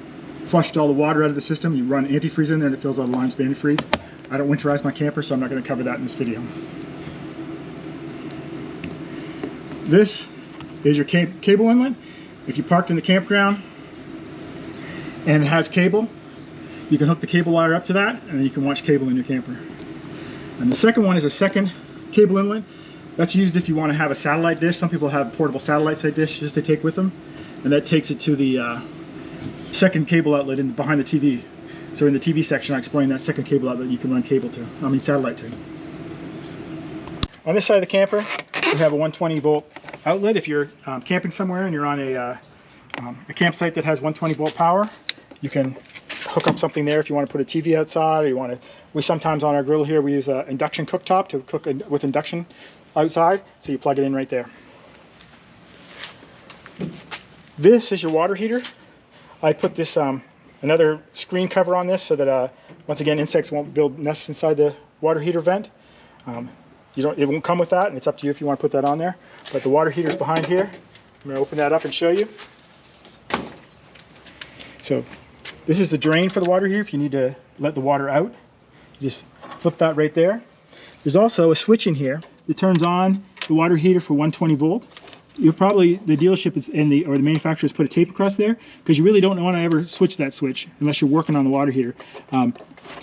flushed all the water out of the system, you run antifreeze in there and it fills all the lines with antifreeze. I don't winterize my camper, so I'm not going to cover that in this video. This is your cable inlet. If you parked in the campground and it has cable, you can hook the cable wire up to that, and then you can watch cable in your camper. And the second one is a second cable inlet. That's used if you want to have a satellite dish. Some people have portable satellite dishes they take with them, and that takes it to the second cable outlet behind the TV. So in the TV section, I explain that second cable outlet you can run satellite to. On this side of the camper, we have a 120 volt outlet. If you're camping somewhere and you're on a campsite that has 120 volt power, you can hook up something there if you want to put a TV outside, or we sometimes on our grill here, we use an induction cooktop to cook with induction outside, so you plug it in right there. This is your water heater. I put this another screen cover on this so that once again insects won't build nests inside the water heater vent. It won't come with that, and it's up to you if you want to put that on there. But the water heater's behind here. I'm going to open that up and show you. So this is the drain for the water heater if you need to let the water out. You just flip that right there. There's also a switch in here that turns on the water heater for 120 volt. The dealership or the manufacturers put a tape across there, because you really don't want to ever switch that switch unless you're working on the water heater.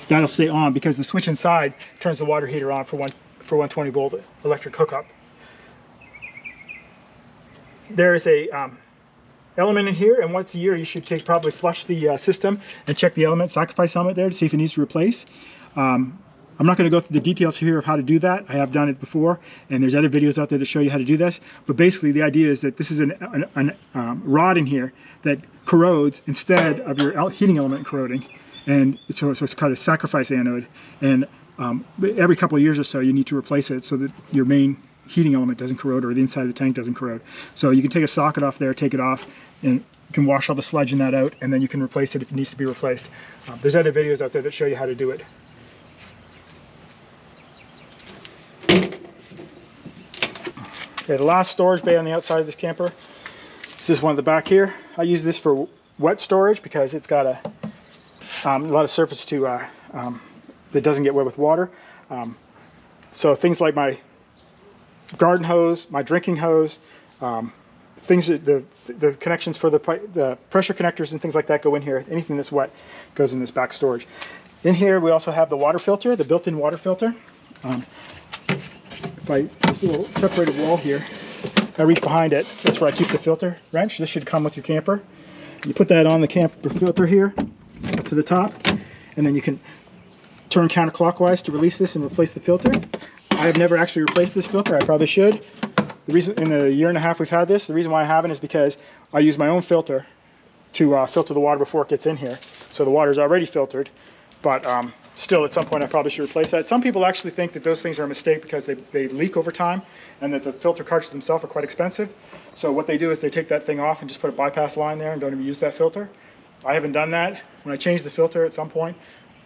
That'll stay on because the switch inside turns the water heater on for 120 volt electric hookup. There is a element in here, and once a year you should probably flush the system and check the element, sacrifice element there to see if it needs to replace. I'm not going to go through the details here of how to do that. I have done it before, and there's other videos out there that show you how to do this. But basically the idea is that this is an rod in here that corrodes instead of your heating element corroding. And so it's kind of sacrifice anode. And every couple of years or so you need to replace it so that your main heating element doesn't corrode or the inside of the tank doesn't corrode. So you can take a socket off there, take it off, and you can wash all the sludge in that out, and then you can replace it if it needs to be replaced. There's other videos out there that show you how to do it. Okay, the last storage bay on the outside of this camper. This is one at the back here. I use this for wet storage because it's got a lot of surface to that doesn't get wet with water. So things like my garden hose, my drinking hose, things that the connections for the pressure connectors and things like that go in here. Anything that's wet goes in this back storage. In here we also have the water filter, the built-in water filter. This little separated wall here, I reach behind it, that's where I keep the filter wrench. This should come with your camper. You put that on the camper filter here, up to the top, and then you can turn counterclockwise to release this and replace the filter. I have never actually replaced this filter. I probably should. The reason, in the year and a half we've had this, the reason why I haven't is because I use my own filter to filter the water before it gets in here. So the water is already filtered, but still, at some point, I probably should replace that. Some people actually think that those things are a mistake because they leak over time and that the filter cartridges themselves are quite expensive. So what they do is they take that thing off and just put a bypass line there and don't even use that filter. I haven't done that. When I change the filter at some point,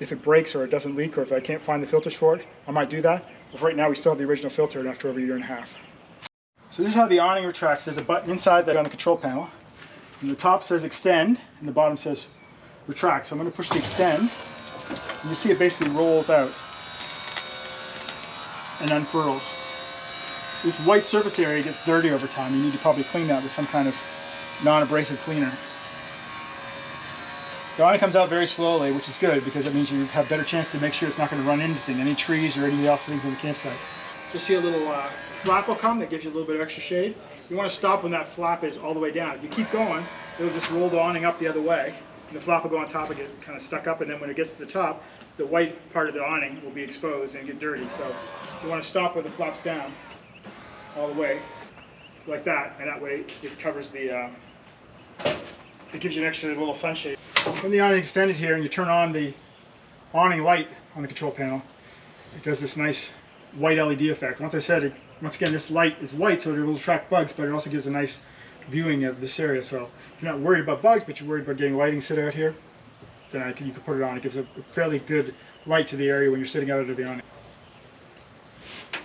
if it breaks or it doesn't leak or if I can't find the filters for it, I might do that. But right now, we still have the original filter after over a year and a half. So this is how the awning retracts. There's a button inside that on the control panel. And the top says extend and the bottom says retract. So I'm going to push the extend. And you see it basically rolls out and unfurls. This white surface area gets dirty over time. You need to probably clean that with some kind of non-abrasive cleaner. The awning comes out very slowly, which is good because it means you have a better chance to make sure it's not going to run into anything, any trees or anything else things in the campsite. You'll see a little flap will come that gives you a little bit of extra shade. You want to stop when that flap is all the way down. If you keep going, it'll just roll the awning up the other way. And the flap will go on top and get kind of stuck up, and then when it gets to the top, the white part of the awning will be exposed and get dirty. So you want to stop when the flap's down all the way, like that, and that way it covers the, it gives you an extra little sunshade. When the awning is extended here and you turn on the awning light on the control panel, it does this nice white LED effect. Once again, this light is white so it will attract bugs, but it also gives a nice viewing of this area. So if you're not worried about bugs, but you're worried about getting lighting sit out here, then you can put it on. It gives a fairly good light to the area when you're sitting out under the awning. You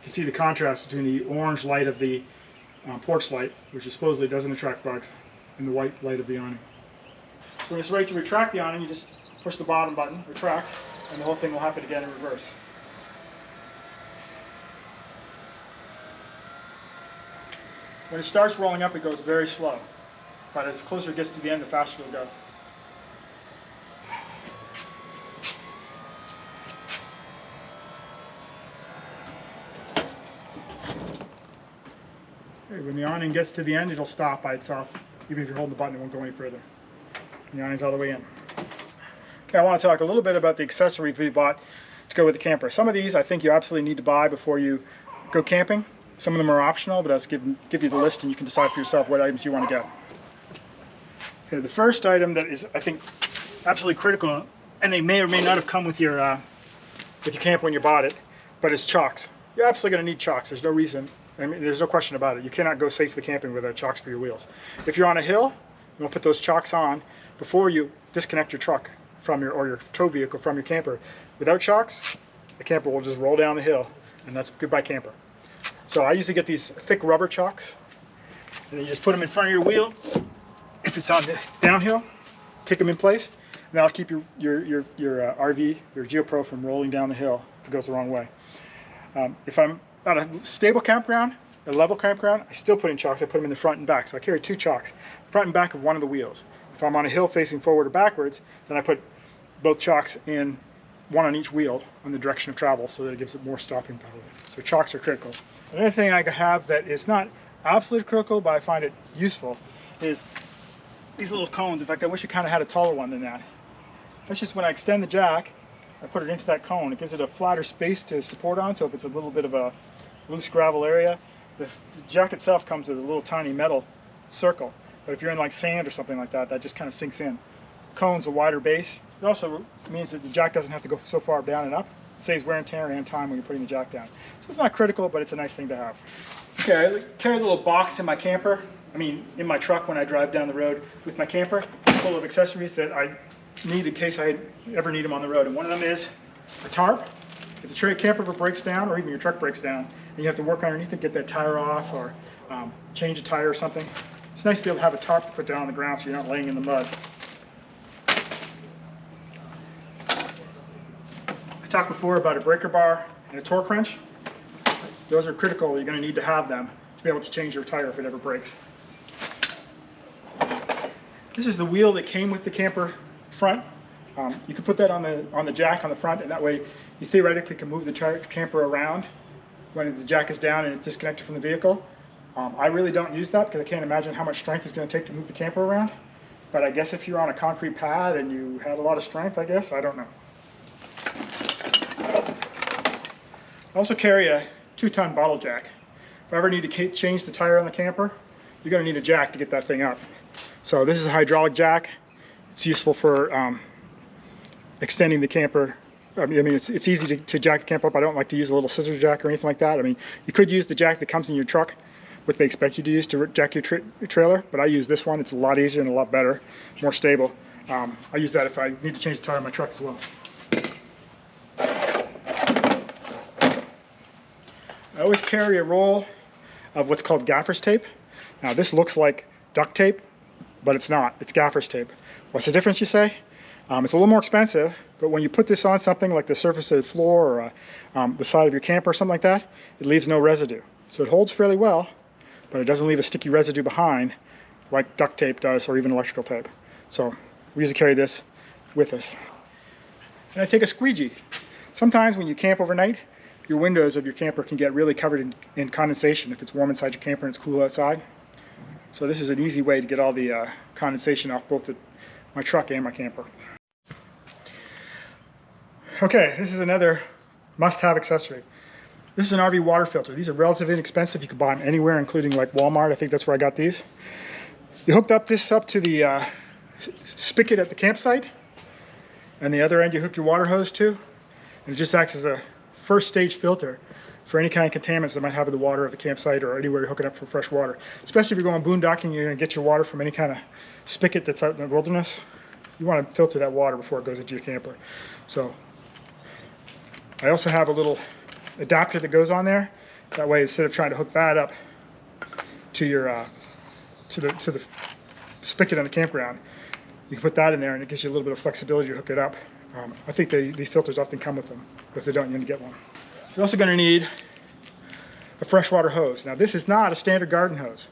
can see the contrast between the orange light of the porch light, which supposedly doesn't attract bugs, and the white light of the awning. So when it's ready to retract the awning, you just push the bottom button, retract, and the whole thing will happen again in reverse. When it starts rolling up, it goes very slow, but as closer it gets to the end, the faster it'll go. Okay, when the awning gets to the end, it'll stop by itself. Even if you're holding the button, it won't go any further. And the awning's all the way in. Okay, I want to talk a little bit about the accessories we bought to go with the camper. Some of these I think you absolutely need to buy before you go camping. Some of them are optional, but I'll give you the list and you can decide for yourself what items you want to get. Okay, the first item that is, I think, absolutely critical, and they may or may not have come with your camper when you bought it, but it's chocks. You're absolutely going to need chocks. There's no reason. I mean, there's no question about it. You cannot go safely camping without chocks for your wheels. If you're on a hill, you want to put those chocks on before you disconnect your truck from your tow vehicle from your camper. Without chocks, the camper will just roll down the hill, and that's goodbye camper. So I usually get these thick rubber chocks, and then you just put them in front of your wheel. If it's on the downhill, kick them in place, and that'll keep your RV, your GeoPro from rolling down the hill if it goes the wrong way. If I'm at a stable campground, a level campground, I still put in chocks. I put them in the front and back, so I carry two chocks, front and back of one of the wheels. If I'm on a hill facing forward or backwards, then I put both chocks in, one on each wheel on the direction of travel, so that it gives it more stopping power. So chocks are critical. Another thing I have that is not absolutely critical, but I find it useful, is these little cones. In fact, I wish it kind of had a taller one than that. That's just when I extend the jack, I put it into that cone. It gives it a flatter space to support on, so if it's a little bit of a loose gravel area, the jack itself comes with a little tiny metal circle. But if you're in like sand or something like that, that just kind of sinks in. Cone's a wider base. It also means that the jack doesn't have to go so far down and up. It saves wear and tear and time when you're putting the jack down. So it's not critical, but it's a nice thing to have. Okay, I carry a little box in my camper. In my truck when I drive down the road with my camper, full of accessories that I need in case I ever need them on the road. And one of them is a tarp. If the camper ever breaks down, or even your truck breaks down, and you have to work underneath it, get that tire off, or change a tire or something, it's nice to be able to have a tarp to put down on the ground so you're not laying in the mud. I talked before about a breaker bar and a torque wrench. Those are critical. You're going to need to have them to be able to change your tire if it ever breaks. This is the wheel that came with the camper front. You can put that on the jack on the front, and that way you theoretically can move the camper around when the jack is down and it's disconnected from the vehicle. I really don't use that because I can't imagine how much strength it's going to take to move the camper around. But I guess if you're on a concrete pad and you had a lot of strength, I guess, I don't know. I also carry a 2-ton bottle jack. If I ever need to change the tire on the camper, you're going to need a jack to get that thing up. So this is a hydraulic jack. It's useful for extending the camper. It's easy to jack the camper up. I don't like to use a little scissor jack or anything like that. You could use the jack that comes in your truck, what they expect you to use to jack your trailer, but I use this one. It's a lot easier and a lot better, more stable. I use that if I need to change the tire on my truck as well. I always carry a roll of what's called gaffer's tape. Now this looks like duct tape, but it's not. It's gaffer's tape. What's the difference, you say? It's a little more expensive, but when you put this on something like the surface of the floor or the side of your camper or something like that, it leaves no residue. So it holds fairly well, but it doesn't leave a sticky residue behind like duct tape does, or even electrical tape. So we usually carry this with us. And I take a squeegee. Sometimes when you camp overnight, your windows of your camper can get really covered in condensation if it's warm inside your camper and it's cool outside. So this is an easy way to get all the condensation off both my truck and my camper. Okay, this is another must-have accessory. This is an RV water filter. These are relatively inexpensive. You can buy them anywhere, including like Walmart. I think that's where I got these. You hooked up this up to the spigot at the campsite, and the other end you hook your water hose to, and it just acts as a first stage filter for any kind of contaminants that might have in the water of the campsite or anywhere you're hooking up for fresh water. Especially if you're going boondocking, you're going to get your water from any kind of spigot that's out in the wilderness. You want to filter that water before it goes into your camper. So I also have a little adapter that goes on there. That way, instead of trying to hook that up to your to the spigot on the campground, you can put that in there, and it gives you a little bit of flexibility to hook it up. I think these filters often come with them, but if they don't, you need to get one. You're also going to need a freshwater hose. Now, this is not a standard garden hose.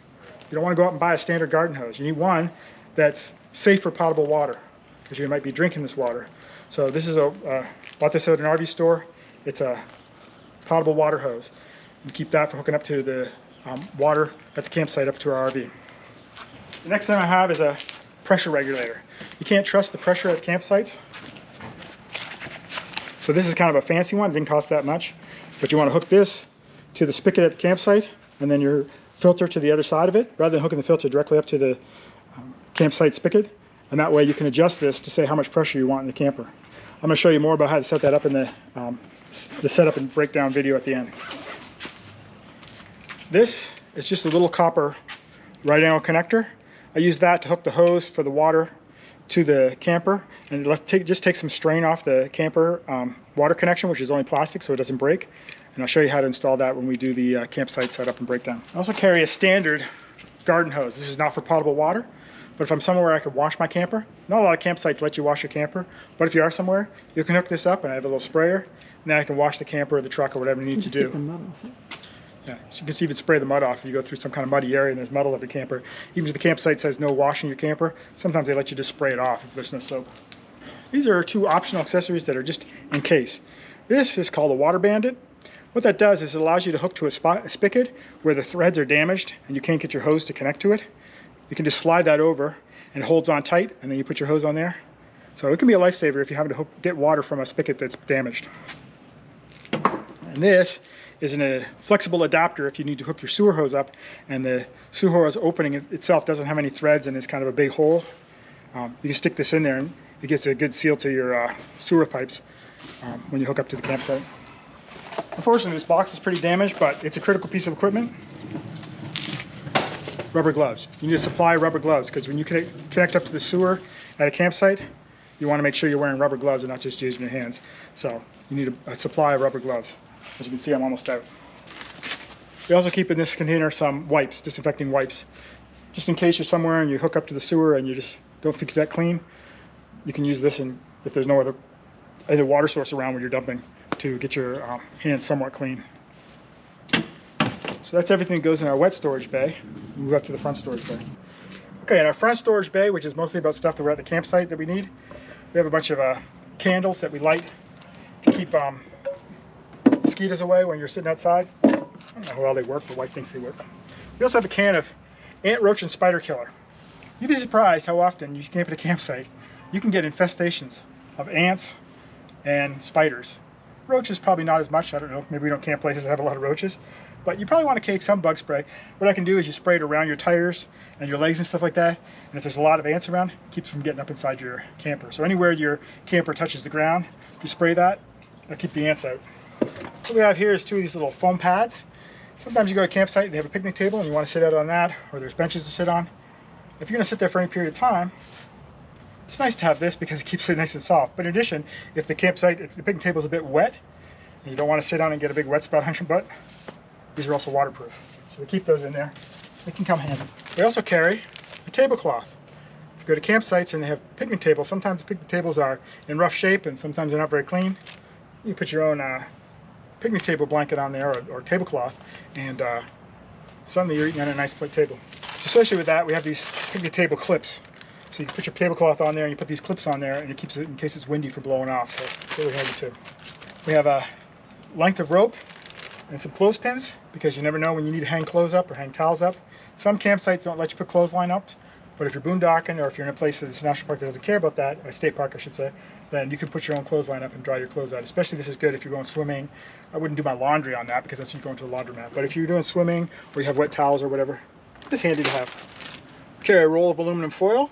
You don't want to go out and buy a standard garden hose. You need one that's safe for potable water, because you might be drinking this water. So this is bought this at an RV store. It's a potable water hose. You keep that for hooking up to the water at the campsite up to our RV. The next thing I have is a pressure regulator. You can't trust the pressure at campsites. So this is kind of a fancy one. It didn't cost that much. But you want to hook this to the spigot at the campsite, and then your filter to the other side of it, rather than hooking the filter directly up to the campsite spigot. And that way you can adjust this to say how much pressure you want in the camper. I'm going to show you more about how to set that up in the setup and breakdown video at the end. This is just a little copper right angle connector. I use that to hook the hose for the water to the camper, and just take some strain off the camper water connection, which is only plastic, so it doesn't break. And I'll show you how to install that when we do the campsite setup and breakdown. I also carry a standard garden hose. This is not for potable water, but if I'm somewhere where I could wash my camper, not a lot of campsites let you wash your camper, but if you are somewhere, you can hook this up, and I have a little sprayer, and then I can wash the camper or the truck or whatever you need to do. Take the mud off it. Yeah, so you can even spray the mud off if you go through some kind of muddy area and there's mud all over your camper. Even if the campsite says no washing your camper, sometimes they let you just spray it off if there's no soap. These are two optional accessories that are just in case. This is called a water bandit. What that does is it allows you to hook to a spigot where the threads are damaged and you can't get your hose to connect to it. You can just slide that over, and it holds on tight, and then you put your hose on there. So it can be a lifesaver if you're having to get water from a spigot that's damaged. And this is a flexible adapter if you need to hook your sewer hose up and the sewer hose opening itself doesn't have any threads and it's kind of a big hole. You can stick this in there and it gives a good seal to your sewer pipes when you hook up to the campsite. Unfortunately, this box is pretty damaged, but it's a critical piece of equipment. Rubber gloves. You need to supply rubber gloves because when you connect up to the sewer at a campsite, you want to make sure you're wearing rubber gloves and not just using your hands. So you need a supply of rubber gloves. As you can see, I'm almost out. We also keep in this container some wipes, disinfecting wipes. Just in case you're somewhere and you hook up to the sewer and you just don't keep that clean, you can use this, and if there's no other water source around where you're dumping, to get your hands somewhat clean. So that's everything that goes in our wet storage bay. Move up to the front storage bay. Okay, in our front storage bay, which is mostly about stuff that we're at the campsite that we need, we have a bunch of candles that we light to keep mosquitoes away when you're sitting outside. I don't know how well they work, but White thinks they work. We also have a can of ant, roach, and spider killer. You'd be surprised how often you camp at a campsite, you can get infestations of ants and spiders. Roaches probably not as much, I don't know, maybe we don't camp places that have a lot of roaches, but you probably want to take some bug spray. What I can do is you spray it around your tires and your legs and stuff like that, and if there's a lot of ants around, it keeps them from getting up inside your camper. So anywhere your camper touches the ground, if you spray that, that'll keep the ants out. What we have here is two of these little foam pads. Sometimes you go to a campsite and they have a picnic table and you want to sit out on that, or there's benches to sit on. If you're going to sit there for any period of time, it's nice to have this because it keeps it nice and soft. But in addition, if the picnic table is a bit wet and you don't want to sit on and get a big wet spot on your butt, these are also waterproof. So we keep those in there. They can come handy. We also carry a tablecloth. If you go to campsites and they have picnic tables, sometimes the picnic tables are in rough shape and sometimes they're not very clean. You put your own picnic table blanket on there, or tablecloth, and suddenly you're eating on a nice table. So associated with that, we have these picnic table clips. So you can put your tablecloth on there and you put these clips on there and it keeps it in case it's windy from blowing off. So it's really handy too. We have a length of rope and some clothespins because you never know when you need to hang clothes up or hang towels up. Some campsites don't let you put clothesline up, but if you're boondocking or if you're in a place that's a national park that doesn't care about that, or a state park I should say, then you can put your own clothesline up and dry your clothes out. Especially this is good if you're going swimming. I wouldn't do my laundry on that because that's when you go into a laundromat. But if you're doing swimming or you have wet towels or whatever, it's handy to have. Carry a roll of aluminum foil.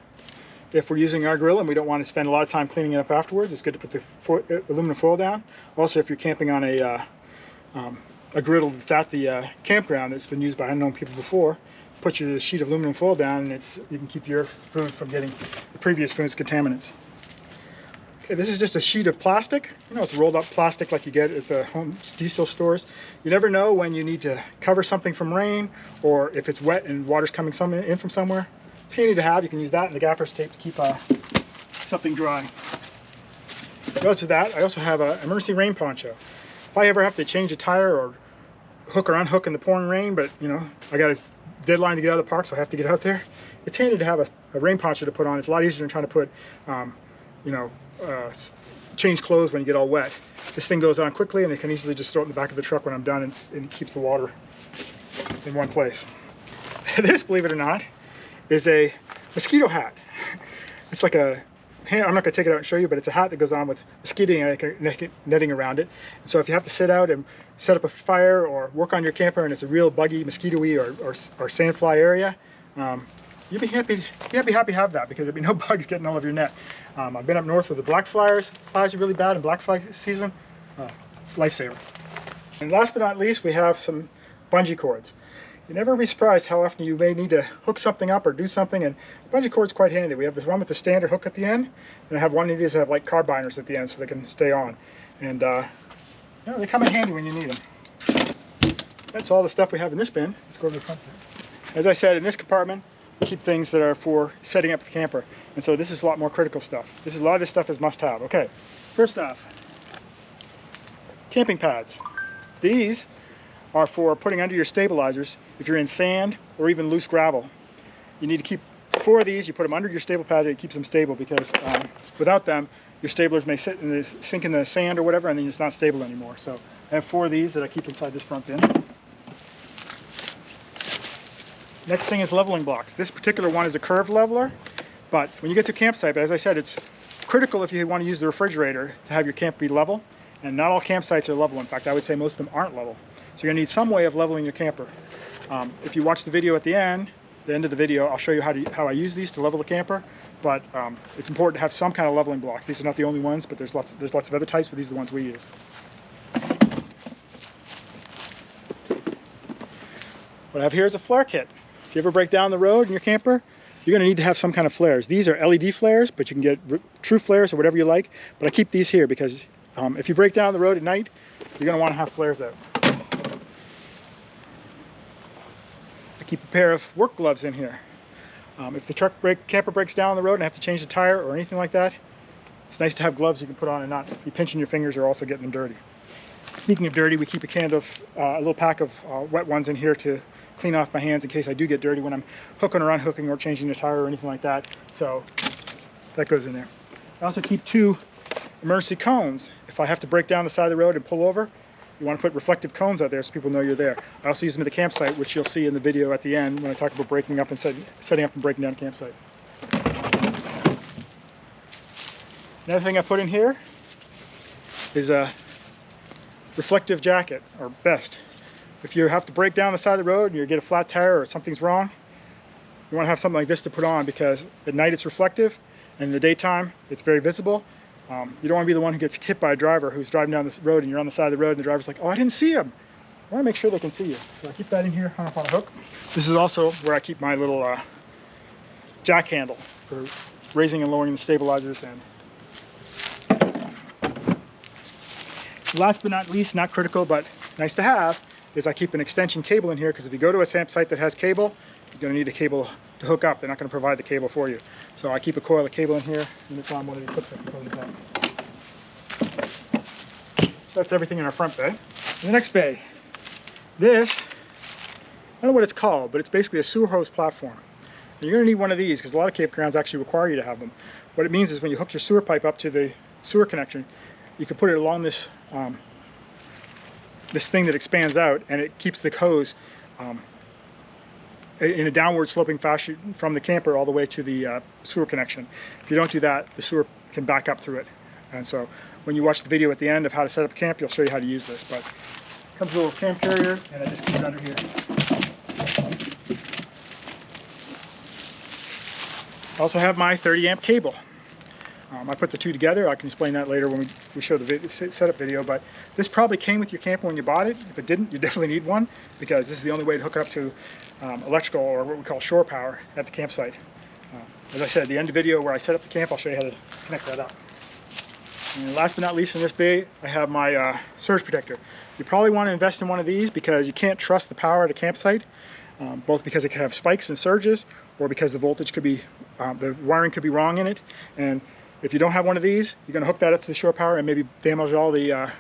If we're using our grill and we don't want to spend a lot of time cleaning it up afterwards, it's good to put the aluminum foil down. Also, if you're camping on a griddle that's at the campground that's been used by unknown people before, put your sheet of aluminum foil down and you can keep your food from getting the previous food's contaminants. Okay, this is just a sheet of plastic. You know, it's rolled up plastic like you get at the home diesel stores. You never know when you need to cover something from rain or if it's wet and water's coming in from somewhere. It's handy to have. You can use that and the gaffer's tape to keep something dry. Relative to that, I also have an emergency rain poncho. If I ever have to change a tire or hook or unhook in the pouring rain, but you know, I got a deadline to get out of the park, so I have to get out there, it's handy to have a rain poncho to put on. It's a lot easier than trying to put, change clothes when you get all wet. This thing goes on quickly and I can easily just throw it in the back of the truck when I'm done, and it keeps the water in one place. This, believe it or not, is a mosquito hat. It's like I'm not going to take it out and show you, but it's a hat that goes on with mosquito netting around it. And so if you have to sit out and set up a fire or work on your camper and it's a real buggy, mosquito-y or sandfly area, you'll be happy to have that because there'll be no bugs getting all of your net. I've been up north with the black flies. Flies are really bad in black fly season. It's a lifesaver. And last but not least, we have some bungee cords. You never be surprised how often you may need to hook something up or do something, and bungee cord's quite handy. We have this one with the standard hook at the end, and I have one of these that have like carbiners at the end so they can stay on. And they come in handy when you need them. That's all the stuff we have in this bin. Let's go over to the front. As I said, in this compartment, we keep things that are for setting up the camper. And so this is a lot more critical stuff. A lot of this stuff is must-have. Okay, first off, camping pads. These are for putting under your stabilizers if you're in sand or even loose gravel. You need to keep 4 of these. You put them under your stable pad, it keeps them stable because without them, your stablers may sink in the sand or whatever, and then it's not stable anymore. So I have 4 of these that I keep inside this front bin. Next thing is leveling blocks. This particular one is a curved leveler. But when you get to campsite, as I said, it's critical if you want to use the refrigerator to have your camp be level. And not all campsites are level. In fact, I would say most of them aren't level. So you're gonna need some way of leveling your camper. If you watch the video at the end of the video, I'll show you how I use these to level the camper. But it's important to have some kind of leveling blocks. These are not the only ones, but there's lots of other types, but these are the ones we use. What I have here is a flare kit. If you ever break down the road in your camper, you're going to need to have some kind of flares. These are LED flares, but you can get true flares or whatever you like. But I keep these here because if you break down the road at night, you're going to want to have flares out. I keep a pair of work gloves in here. If the camper breaks down on the road and I have to change the tire or anything like that, it's nice to have gloves you can put on and not be pinching your fingers or also getting them dirty. Speaking of dirty, we keep a little pack of wet ones in here to clean off my hands in case I do get dirty when I'm hooking or unhooking or changing the tire or anything like that. So that goes in there. I also keep 2 emergency cones. If I have to break down the side of the road and pull over, you want to put reflective cones out there so people know you're there. I also use them at the campsite, which you'll see in the video at the end when I talk about breaking up and setting up and breaking down a campsite. Another thing I put in here is a reflective jacket or vest. If you have to break down the side of the road and you get a flat tire or something's wrong, you want to have something like this to put on because at night it's reflective and in the daytime it's very visible. You don't want to be the one who gets hit by a driver who's driving down this road and you're on the side of the road and the driver's like, oh, I didn't see him. I want to make sure they can see you. So I keep that in here hung up on a hook. This is also where I keep my little jack handle for raising and lowering the stabilizers. And last but not least, not critical but nice to have, is I keep an extension cable in here because if you go to a campsite that has cable, you're going to need a cable to hook up. They're not going to provide the cable for you. So I keep a coil of cable in here and it's on one of these hooks I can put in the back. So that's everything in our front bay. In the next bay, this, I don't know what it's called, but it's basically a sewer hose platform. And you're going to need one of these because a lot of campgrounds actually require you to have them. What it means is when you hook your sewer pipe up to the sewer connection, you can put it along this this thing that expands out and it keeps the hose in a downward sloping fashion from the camper all the way to the sewer connection. If you don't do that, the sewer can back up through it. And so when you watch the video at the end of how to set up a camp, you'll show you how to use this. But it comes with a little camp carrier and I just keep it under here. I also have my 30 amp cable. I put the two together. I can explain that later when we show the setup video, but this probably came with your camper when you bought it. If it didn't, you definitely need one because this is the only way to hook it up to electrical or what we call shore power at the campsite. As I said, at the end of the video where I set up the camp, I'll show you how to connect that up. And last but not least in this bay, I have my surge protector. You probably want to invest in one of these because you can't trust the power at a campsite, both because it can have spikes and surges or because the voltage could be, the wiring could be wrong in it. And if you don't have one of these, you're going to hook that up to the shore power and maybe damage all the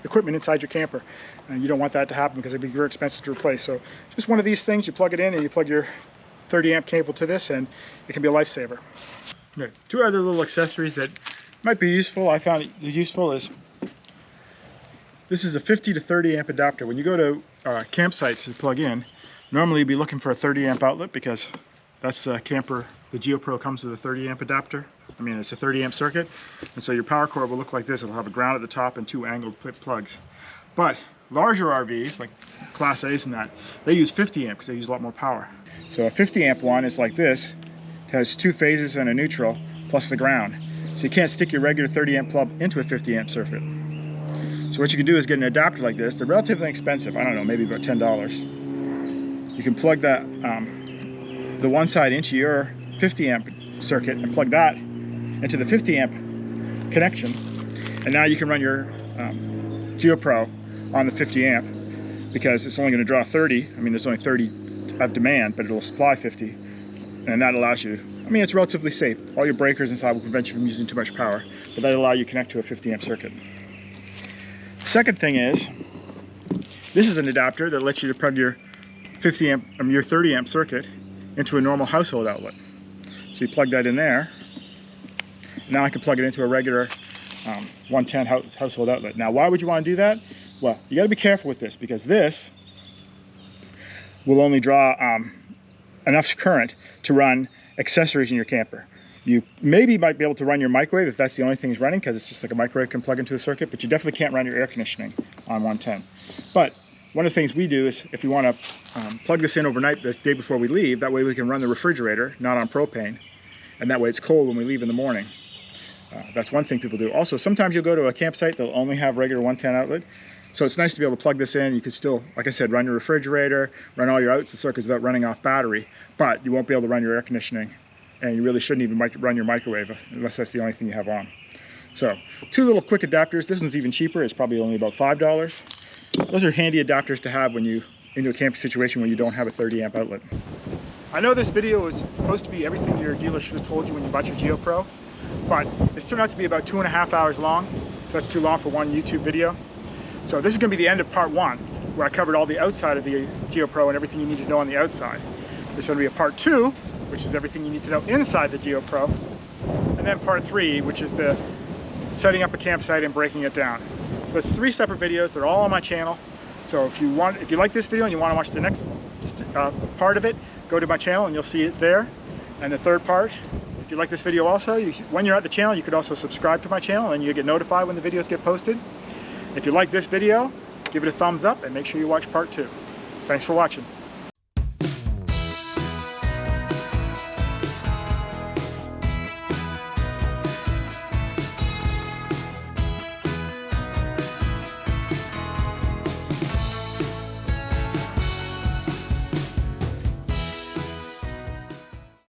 equipment inside your camper. And you don't want that to happen because it'd be very expensive to replace. So just one of these things, you plug it in and you plug your 30 amp cable to this and it can be a lifesaver. Okay, 2 other little accessories that might be useful, I found it useful, is this is a 50 to 30 amp adapter. When you go to campsites to plug in, normally you'd be looking for a 30 amp outlet because that's a camper. The GeoPro comes with a 30 amp adapter. I mean, it's a 30 amp circuit. And so your power cord will look like this. It'll have a ground at the top and 2 angled plugs. But larger RVs, like Class A's and that, they use 50 amp because they use a lot more power. So a 50 amp one is like this. It has 2 phases and a neutral plus the ground. So you can't stick your regular 30 amp plug into a 50 amp circuit. So what you can do is get an adapter like this. They're relatively inexpensive. I don't know, maybe about $10. You can plug that the one side into your 50 amp circuit and plug that into the 50 amp connection. And now you can run your GeoPro on the 50 amp because it's only going to draw 30. I mean, there's only 30 of demand, but it'll supply 50. And that allows you, I mean, it's relatively safe. All your breakers inside will prevent you from using too much power, but that allows you to connect to a 50 amp circuit. Second thing is, this is an adapter that lets you to plug your 50 amp, your 30 amp circuit into a normal household outlet. So you plug that in there. Now I can plug it into a regular 110 household outlet. Now, why would you want to do that? Well, you got to be careful with this because this will only draw enough current to run accessories in your camper. You maybe might be able to run your microwave if that's the only thing is running, because it's just like a microwave can plug into a circuit, but you definitely can't run your air conditioning on 110. But one of the things we do is if you want to plug this in overnight the day before we leave, that way we can run the refrigerator, not on propane, and that way it's cold when we leave in the morning. That's one thing people do. Also, sometimes you'll go to a campsite, they'll only have regular 110 outlet. So it's nice to be able to plug this in. You can still, like I said, run your refrigerator, run all your outs and circuits without running off battery, but you won't be able to run your air conditioning, and you really shouldn't even run your microwave unless that's the only thing you have on. So 2 little quick adapters. This one's even cheaper. It's probably only about $5. Those are handy adapters to have when you into a camping situation where you don't have a 30 amp outlet. I know this video is supposed to be everything your dealer should have told you when you bought your GeoPro, but it's turned out to be about 2.5 hours long, so that's too long for one YouTube video. So this is going to be the end of part 1, where I covered all the outside of the GeoPro and everything you need to know on the outside. There's going to be a part 2, which is everything you need to know inside the GeoPro, and then part 3, which is the setting up a campsite and breaking it down. So it's 3 separate videos. They're all on my channel. So if you like this video and you want to watch the next part of it, go to my channel and you'll see it's there. And the third part, if you like this video also, when you're at the channel, you could also subscribe to my channel and you get notified when the videos get posted. If you like this video, give it a thumbs up and make sure you watch part 2. Thanks for watching.